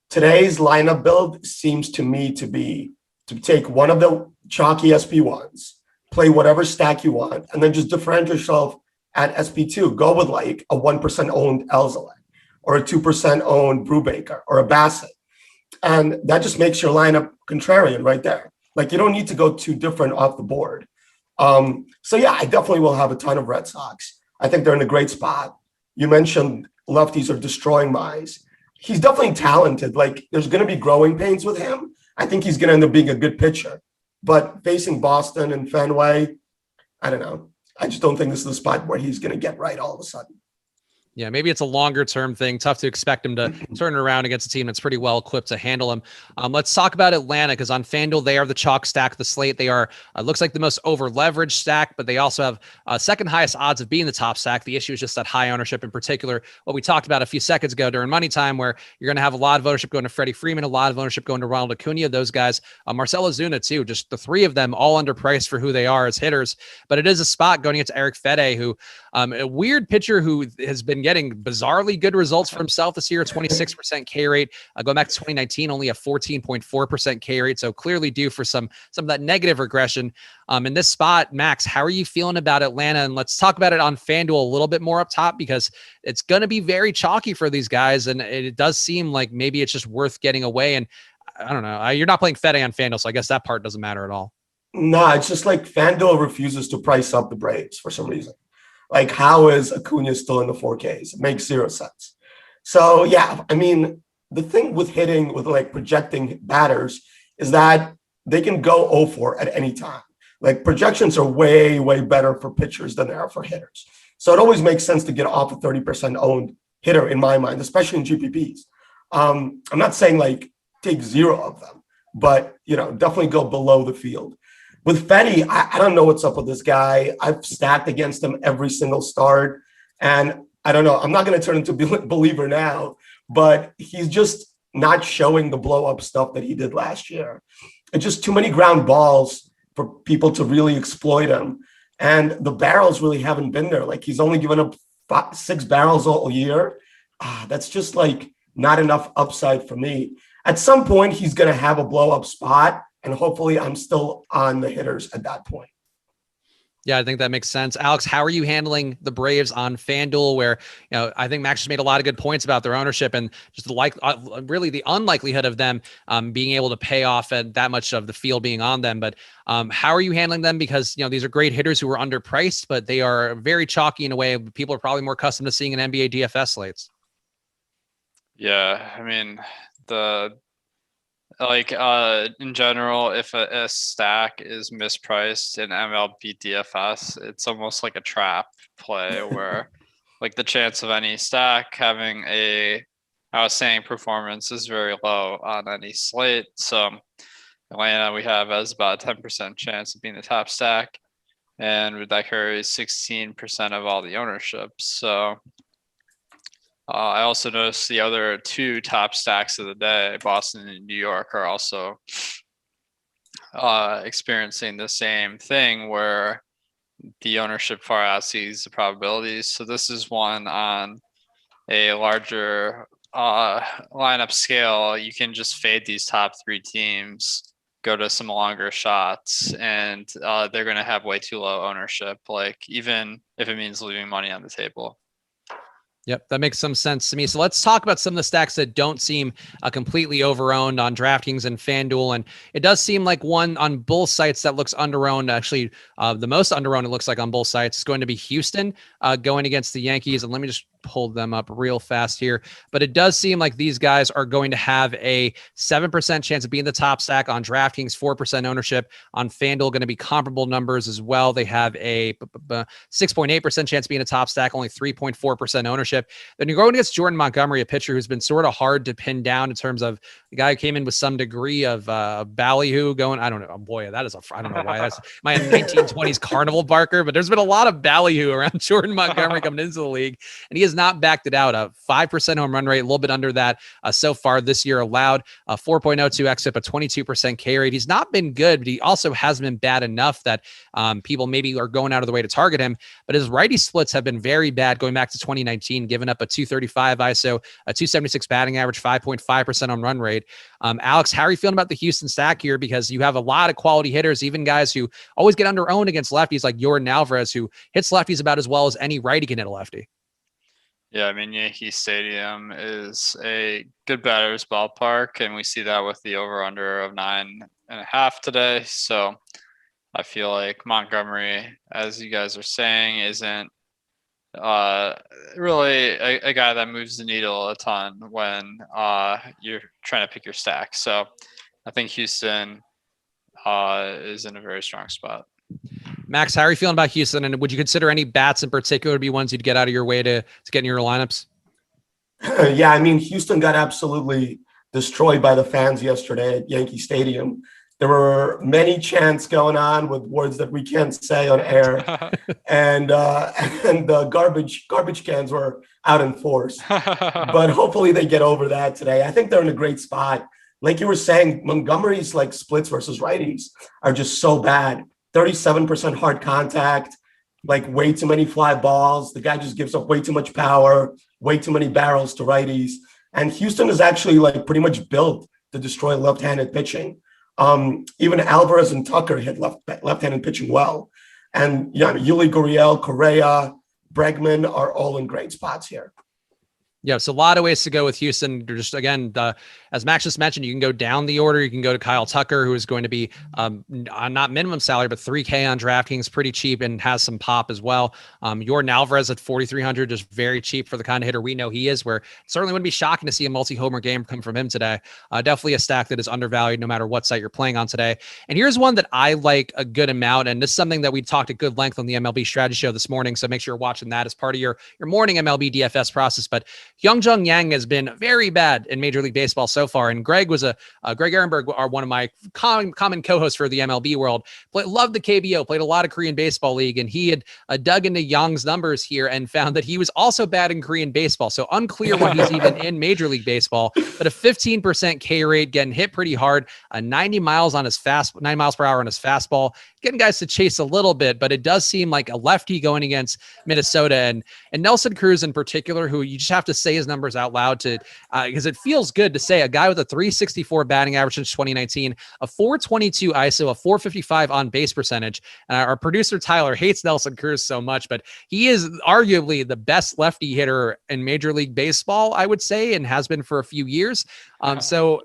today's lineup build seems to me to be to take one of the chalky SP1s, play whatever stack you want, and then just differentiate yourself at SP2. Go with like a 1% owned Elzalek or a 2% owned Brubaker or a Bassett. And that just makes your lineup contrarian right there. Like you don't need to go too different off the board. So yeah, I definitely will have a ton of Red Sox. I think they're in a great spot. You mentioned lefties are destroying Mize. He's definitely talented. Like there's going to be growing pains with him. I think he's going to end up being a good pitcher, but facing Boston and Fenway, I don't know. I just don't think this is the spot where he's going to get right all of a sudden. Yeah, maybe it's a longer term thing. Tough to expect him to turn it around against a team that's pretty well equipped to handle him. Let's talk about Atlanta, because on FanDuel, they are the chalk stack of the slate. They are, looks like the most over leveraged stack, but they also have second highest odds of being the top stack. The issue is just that high ownership, in particular, what we talked about a few seconds ago during Money Time, where you're going to have a lot of ownership going to Freddie Freeman, a lot of ownership going to Ronald Acuna, those guys, Marcell Ozuna too, just the three of them all underpriced for who they are as hitters. But it is a spot going into Eric Fede, who a weird pitcher who has been getting bizarrely good results for himself this year, 26% K rate. Going back to 2019, only a 14.4% K rate. So clearly due for some of that negative regression. In this spot, Max, how are you feeling about Atlanta? And let's talk about it on FanDuel a little bit more up top, because it's going to be very chalky for these guys. And it does seem like maybe it's just worth getting away. And I don't know, you're not playing Fede on FanDuel, so I guess that part doesn't matter at all. No, it's just like FanDuel refuses to price up the Braves for some reason. Like, how is Acuna still in the 4Ks? It makes zero sense. So, yeah, I mean, the thing with hitting, with like projecting batters, is that they can go 0-4 at any time. Like, projections are way, way better for pitchers than they are for hitters. So it always makes sense to get off a 30% owned hitter in my mind, especially in GPPs. I'm not saying like take zero of them, but, you know, definitely go below the field. With Fetty, I don't know what's up with this guy. I've stacked against him every single start. And I don't know. I'm not going to turn into a believer now, but he's just not showing the blow-up stuff that he did last year. It's just too many ground balls for people to really exploit him. And the barrels really haven't been there. Like, he's only given up 6 barrels all year. That's just like not enough upside for me. At some point, he's going to have a blow-up spot. And hopefully I'm still on the hitters at that point. Yeah, I think that makes sense. Alex, how are you handling the Braves on FanDuel, where, you know, I think Max just made a lot of good points about their ownership and just really the unlikelihood of them being able to pay off at that much of the field being on them. But how are you handling them? Because, you know, these are great hitters who are underpriced, but they are very chalky in a way people are probably more accustomed to seeing in NBA DFS slates. Yeah, I mean, in general, if a stack is mispriced in MLB DFS, it's almost like a trap play where like the chance of any stack having a outstanding performance is very low on any slate. So Atlanta we have as about a 10% chance of being the top stack. and that carries 16% of all the ownership. So I also noticed the other two top stacks of the day, Boston and New York, are also experiencing the same thing where the ownership far outsees the probabilities. So this is one on a larger lineup scale. You can just fade these top three teams, go to some longer shots, and they're going to have way too low ownership, like even if it means leaving money on the table. Yep, that makes some sense to me. So let's talk about some of the stacks that don't seem completely overowned on DraftKings and Fanduel. And it does seem like one on both sites that looks underowned. Actually, the most underowned it looks like on both sites is going to be Houston going against the Yankees. And let me just pull them up real fast here. But it does seem like these guys are going to have a 7% chance of being the top stack on DraftKings, 4% ownership on Fanduel, going to be comparable numbers as well. They have a 6.8% chance of being a top stack, only 3.4% ownership. Then you're going against Jordan Montgomery, a pitcher who's been sort of hard to pin down in terms of the guy who came in with some degree of ballyhoo going. I don't know. Oh boy, that is I don't know why that's my 1920s carnival barker, but there's been a lot of ballyhoo around Jordan Montgomery coming into the league, and he has not backed it out. A 5% home run rate, a little bit under that so far this year allowed, a 4.02 xFIP, a 22% K rate. He's not been good, but he also hasn't been bad enough that people maybe are going out of the way to target him. But his righty splits have been very bad going back to 2019, giving up a 235 ISO, a 276 batting average, 5.5% on run rate. Alex, how are you feeling about the Houston stack here? Because you have a lot of quality hitters, even guys who always get under-owned against lefties like Jordan Alvarez, who hits lefties about as well as any righty can hit a lefty. Yeah, I mean, Yankee Stadium is a good batter's ballpark, and we see that with the over-under of 9.5 today. So I feel like Montgomery, as you guys are saying, isn't really a guy that moves the needle a ton when you're trying to pick your stack. So I think Houston is in a very strong spot. Max, how are you feeling about Houston? And would you consider any bats in particular to be ones you'd get out of your way to get in your lineups? Yeah, I mean, Houston got absolutely destroyed by the fans yesterday at Yankee Stadium. There were many chants going on with words that we can't say on air, and the garbage cans were out in force. But hopefully they get over that today. I think they're in a great spot. Like you were saying, Montgomery's like splits versus righties are just so bad. 37% hard contact, like way too many fly balls. The guy just gives up way too much power, way too many barrels to righties. And Houston is actually like pretty much built to destroy left-handed pitching. Even Alvarez and Tucker hit left-handed pitching well. And yeah, Yuli Gurriel, Correa, Bregman are all in great spots here. Yeah, so a lot of ways to go with Houston. They're just, again, as Max just mentioned, you can go down the order. You can go to Kyle Tucker, who is going to be not minimum salary, but $3K on DraftKings, pretty cheap and has some pop as well. Jordan Alvarez at $4,300, just very cheap for the kind of hitter we know he is, where it certainly wouldn't be shocking to see a multi-homer game come from him today. Definitely a stack that is undervalued no matter what site you're playing on today. And here's one that I like a good amount, and this is something that we talked at good length on the MLB strategy show this morning, so make sure you're watching that as part of your morning MLB DFS process. But Hyunjung Yang has been very bad in Major League Baseball so far. And Greg was Greg Ehrenberg, are one of my common co-hosts for the MLB world. Loved the KBO, played a lot of Korean Baseball League, and he had dug into Yang's numbers here and found that he was also bad in Korean baseball. So unclear when he's even in Major League Baseball, but a 15% K rate, getting hit pretty hard, 90 miles per hour on his fastball, getting guys to chase a little bit, but it does seem like a lefty going against Minnesota and Nelson Cruz in particular, who you just have to say his numbers out loud to, because it feels good to say a guy with a 364 batting average since 2019, a 422 ISO, a 455 on base percentage. Our producer Tyler hates Nelson Cruz so much, but he is arguably the best lefty hitter in Major League Baseball, I would say, and has been for a few years. So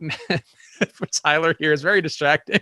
for Tyler here is very distracting.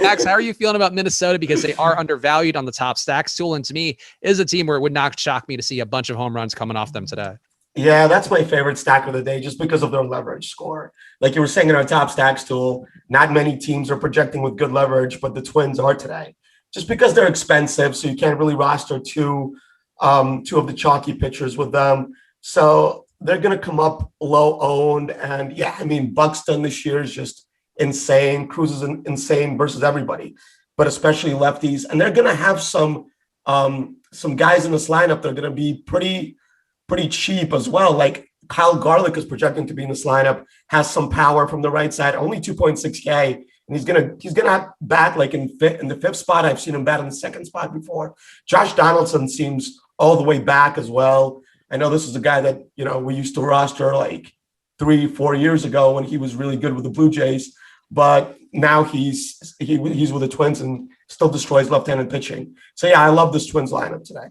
Max, how are you feeling about Minnesota? Because they are undervalued on the top stacks. Tulin, to me, is a team where it would not shock me to see a bunch of home runs coming off them today. Yeah, that's my favorite stack of the day just because of their leverage score. Like you were saying in our top stacks tool, not many teams are projecting with good leverage, but the Twins are today. Just because they're expensive, so you can't really roster two of the chalky pitchers with them. So they're going to come up low owned. And yeah, I mean, Buxton this year is just insane. Cruz is insane versus everybody, but especially lefties. And they're going to have some some guys in this lineup that are going to be pretty cheap as well. Like Kyle Garlick is projecting to be in this lineup, has some power from the right side, only 2.6K. And he's gonna bat like in the fifth spot. I've seen him bat in the second spot before. Josh Donaldson seems all the way back as well. I know this is a guy that, you know, we used to roster like 3-4 years ago when he was really good with the Blue Jays, but now he's with the Twins and still destroys left-handed pitching. So yeah, I love this Twins lineup today.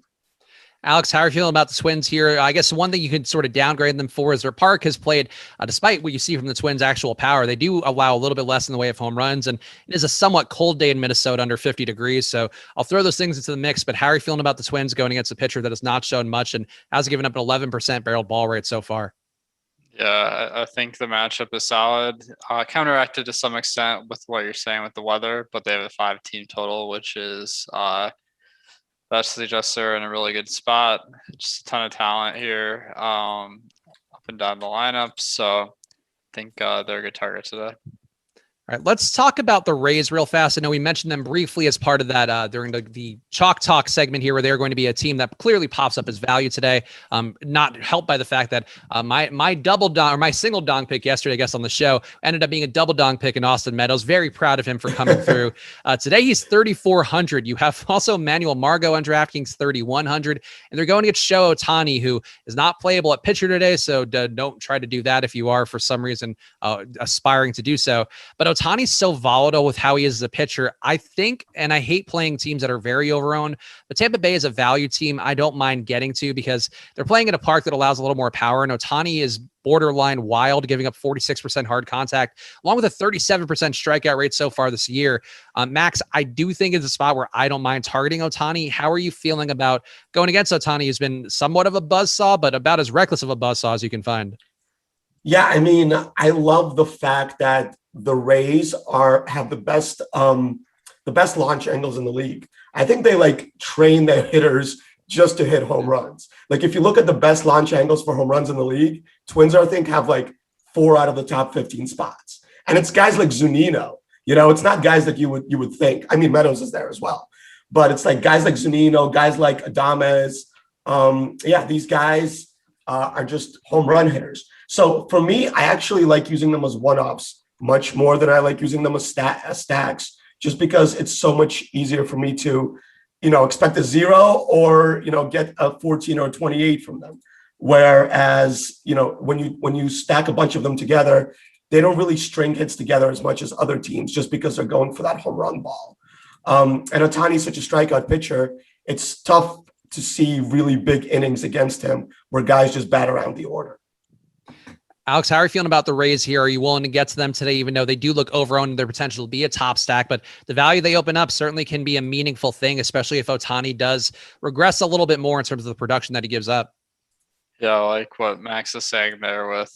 Alex, how are you feeling about the Twins here? I guess one thing you could sort of downgrade them for is their park has played, despite what you see from the Twins' actual power, they do allow a little bit less in the way of home runs, and it is a somewhat cold day in Minnesota, under 50 degrees. So I'll throw those things into the mix, but how are you feeling about the Twins going against a pitcher that has not shown much and has given up an 11% barreled ball rate so far? Yeah, I think the matchup is solid. Counteracted to some extent with what you're saying with the weather, but they have a 5-team total, which is that suggests they're in a really good spot. Just a ton of talent here, up and down the lineup. So I think they're a good target today. All right, let's talk about the Rays real fast. I know we mentioned them briefly as part of that during the Chalk Talk segment here, where they're going to be a team that clearly pops up as value today. Not helped by the fact that my double dong or my single dong pick yesterday, I guess, on the show ended up being a double dong pick in Austin Meadows. Very proud of him for coming through. Today he's 3,400. You have also Manuel Margot on DraftKings 3,100, and they're going against Shohei Ohtani, who is not playable at pitcher today. So don't try to do that if you are for some reason aspiring to do so. But Ohtani's so volatile with how he is as a pitcher. I think, and I hate playing teams that are very overowned, but Tampa Bay is a value team I don't mind getting to because they're playing at a park that allows a little more power, and Ohtani is borderline wild, giving up 46% hard contact, along with a 37% strikeout rate so far this year. Max, I do think it's a spot where I don't mind targeting Ohtani. How are you feeling about going against Ohtani, who's been somewhat of a buzzsaw, but about as reckless of a buzzsaw as you can find? Yeah, I mean, I love the fact that the Rays have the best launch angles in the league. I think they like train their hitters just to hit home runs. Like if you look at the best launch angles for home runs in the league, Twins, I think, have like 4 out of the top 15 spots. And it's guys like Zunino. You know, it's not guys that you would think. I mean, Meadows is there as well. But it's like guys like Zunino, guys like Adames. These guys are just home run hitters. So for me, I actually like using them as one-offs much more than I like using them as stacks, just because it's so much easier for me to, expect a 0 or, get a 14 or a 28 from them. Whereas, when you stack a bunch of them together, they don't really string hits together as much as other teams just because they're going for that home run ball. And Ohtani's such a strikeout pitcher. It's tough to see really big innings against him where guys just bat around the order. Alex, how are you feeling about the Rays here? Are you willing to get to them today, even though they do look overowned their potential to be a top stack? But the value they open up certainly can be a meaningful thing, especially if Ohtani does regress a little bit more in terms of the production that he gives up. Yeah, like what Max is saying there with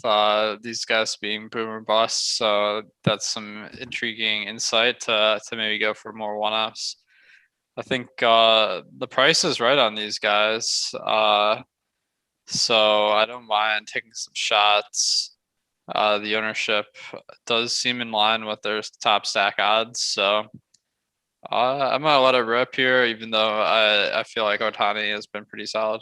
these guys being boom or bust. So that's some intriguing insight to maybe go for more one-offs. I think the price is right on these guys. So I don't mind taking some shots. The ownership does seem in line with their top stack odds. So I'm going to let it rip here, even though I feel like Ohtani has been pretty solid.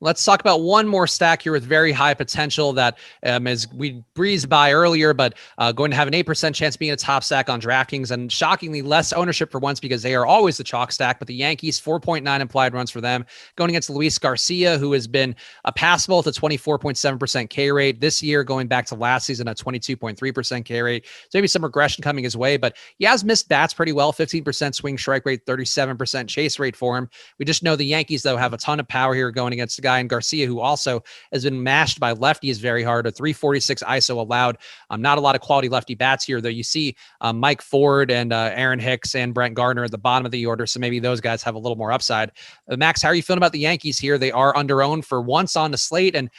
Let's talk about one more stack here with very high potential that as we breezed by earlier, but going to have an 8% chance being a top stack on DraftKings, and shockingly less ownership for once because they are always the chalk stack. But the Yankees, 4.9 implied runs for them, going against Luis Garcia, who has been passable with a 24.7% K rate this year, going back to last season at 22.3% K rate. So maybe some regression coming his way, but he has missed bats pretty well. 15% swing strike rate, 37% chase rate for him. We just know the Yankees, though, have a ton of power here going against a guy in Garcia, who also has been mashed by lefties very hard. A 346 ISO allowed. Not a lot of quality lefty bats here, though. You see Mike Ford and Aaron Hicks and Brent Gardner at the bottom of the order, so maybe those guys have a little more upside. Max, how are you feeling about the Yankees here? They are under-owned for once on the slate, and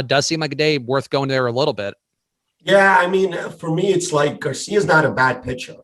does seem like a day worth going there a little bit. Yeah, I mean, for me, it's like Garcia's not a bad pitcher.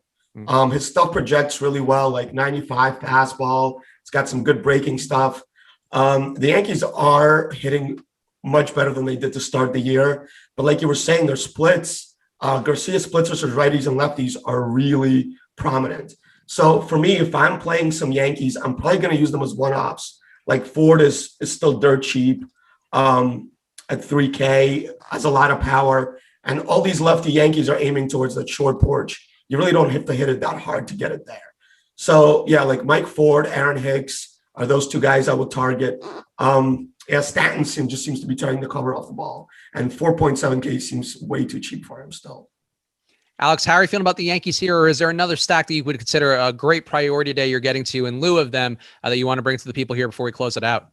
His stuff projects really well, like 95 fastball. It's got some good breaking stuff. The Yankees are hitting much better than they did to start the year. But like you were saying, their splits, Garcia's splits versus righties and lefties are really prominent. So for me, if I'm playing some Yankees, I'm probably going to use them as one-offs. Like Ford is still dirt cheap at 3K, has a lot of power. And all these lefty Yankees are aiming towards that short porch. You really don't have to hit it that hard to get it there. So yeah, like Mike Ford, Aaron Hicks are those two guys I would target. Stanton just seems to be tearing the cover off the ball. And 4.7K seems way too cheap for him still. Alex, how are you feeling about the Yankees here? Or is there another stack that you would consider a great priority day you're getting to in lieu of them that you want to bring to the people here before we close it out?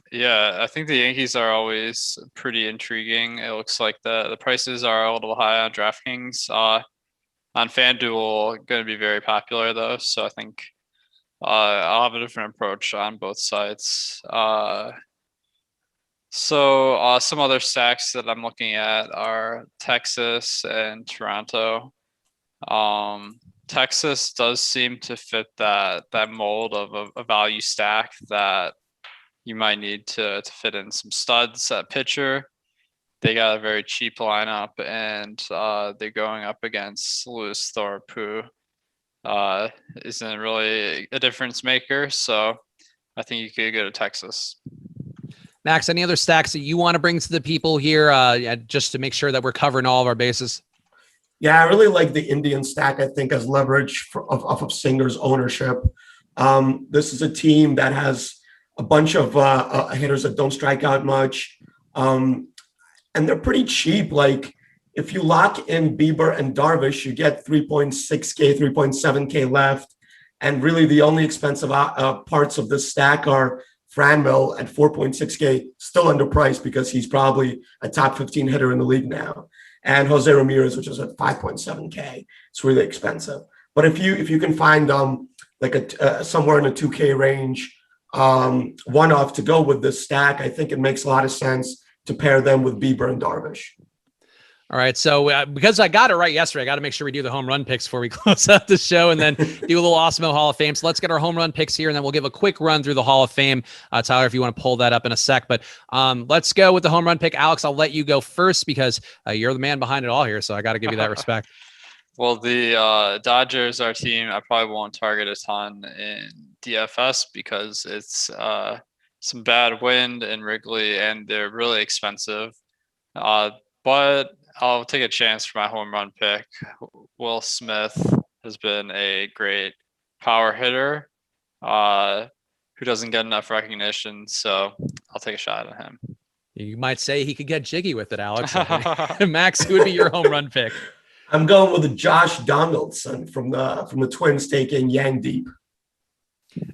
Yeah, I think the Yankees are always pretty intriguing. It looks like the prices are a little high on Draftkings. On Fanduel, going to be very popular though. So I think I'll have a different approach on both sides. So some other stacks that I'm looking at are Texas and Toronto. Texas does seem to fit that mold of a value stack that you might need to fit in some studs at pitcher. They got a very cheap lineup, and they're going up against Lewis Thorpe, who isn't really a difference maker. So I think you could go to Texas. Max, any other stacks that you want to bring to the people here just to make sure that we're covering all of our bases? Yeah, I really like the Indian stack, I think, as leverage off of Singer's ownership. This is a team that has a bunch of hitters that don't strike out much. And they're pretty cheap. Like if you lock in Bieber and Darvish, you get 3.6K, 3.7K left. And really the only expensive parts of this stack are Franmil at 4.6K, still underpriced because he's probably a top 15 hitter in the league now. And Jose Ramirez, which is at 5.7K. It's really expensive. But if you can find like a somewhere in the 2K range, one-off to go with this stack, I think it makes a lot of sense to pair them with Bieber and Darvish. All right. So because I got it right yesterday, I got to make sure we do the home run picks before we close out the show and then do a little Awesemo Hall of Fame. So let's get our home run picks here, and then we'll give a quick run through the Hall of Fame. Tyler, if you want to pull that up in a sec, but let's go with the home run pick. Alex, I'll let you go first because you're the man behind it all here. So I got to give you that respect. Well, the Dodgers, our team, I probably won't target a ton in DFS because it's some bad wind in Wrigley and they're really expensive. But I'll take a chance for my home run pick. Will Smith has been a great power hitter who doesn't get enough recognition, so I'll take a shot at him. You might say he could get jiggy with it, Alex. Max, who would be your home run pick? I'm going with the Josh Donaldson from the Twins taking Yang Deep.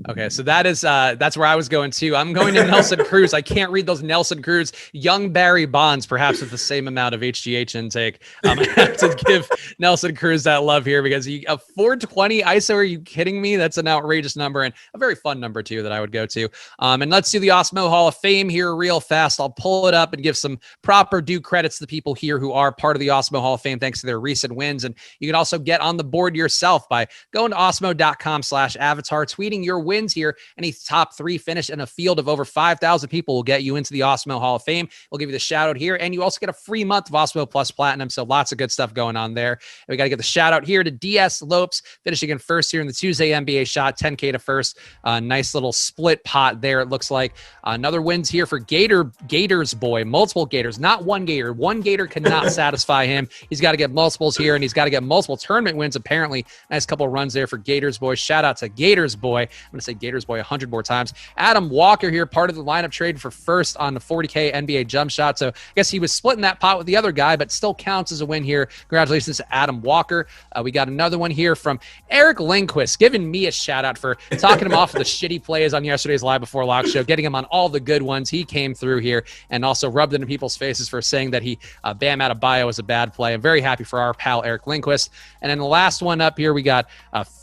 Okay, so that's where I was going too. I'm going to Nelson Cruz. I can't read those Nelson Cruz. Young Barry Bonds, perhaps with the same amount of HGH intake. I have to give Nelson Cruz that love here because a 420 ISO. Are you kidding me? That's an outrageous number and a very fun number too that I would go to. And let's do the Awesemo Hall of Fame here real fast. I'll pull it up and give some proper due credits to the people here who are part of the Awesemo Hall of Fame thanks to their recent wins. And you can also get on the board yourself by going to awesemo.com/avatar, tweeting your wins here. Any top 3 finish in a field of over 5,000 people will get you into the Awesemo Hall of Fame. We'll give you the shout out here, and you also get a free month of Awesemo Plus Platinum. So lots of good stuff going on there. And we got to get the shout out here to DS Lopes, finishing in first here in the Tuesday NBA shot, 10K to first. Nice little split pot there. It looks like another wins here for Gators boy, multiple Gators, not one Gator. One Gator cannot satisfy him. He's got to get multiples here, and he's got to get multiple tournament wins. Apparently, nice couple runs there for Gators boy. Shout out to Gators boy. I'm going to say Gators boy 100 more times. Adam Walker here, part of the lineup trade for first on the 40K NBA jump shot. So I guess he was splitting that pot with the other guy, but still counts as a win here. Congratulations to Adam Walker. We got another one here from Eric Lindquist, giving me a shout out for talking him off of the shitty plays on yesterday's Live Before Lock show, getting him on all the good ones. He came through here and also rubbed it in people's faces for saying that he Bam Adebayo was a bad play. I'm very happy for our pal Eric Lindquist. And then the last one up here, we got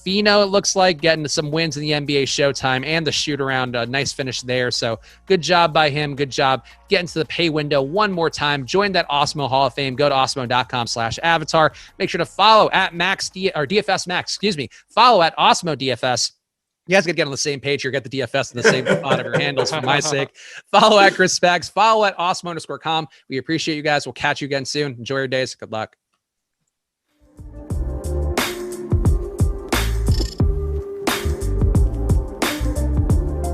Fino, it looks like, getting some wins in the NBA Showtime and the shoot around. A nice finish there. So good job by him. Good job getting to the pay window one more time. Join that Awesemo Hall of Fame. Go to awesemo.com/avatar. Make sure to follow at DFS Max, follow at Awesemo DFS. You guys got to get on the same page here. Get the DFS in the same spot of your handles for my sake. Follow at Chris Spags. Follow at Awesemo_com. We appreciate you guys. We'll catch you again soon. Enjoy your days. Good luck.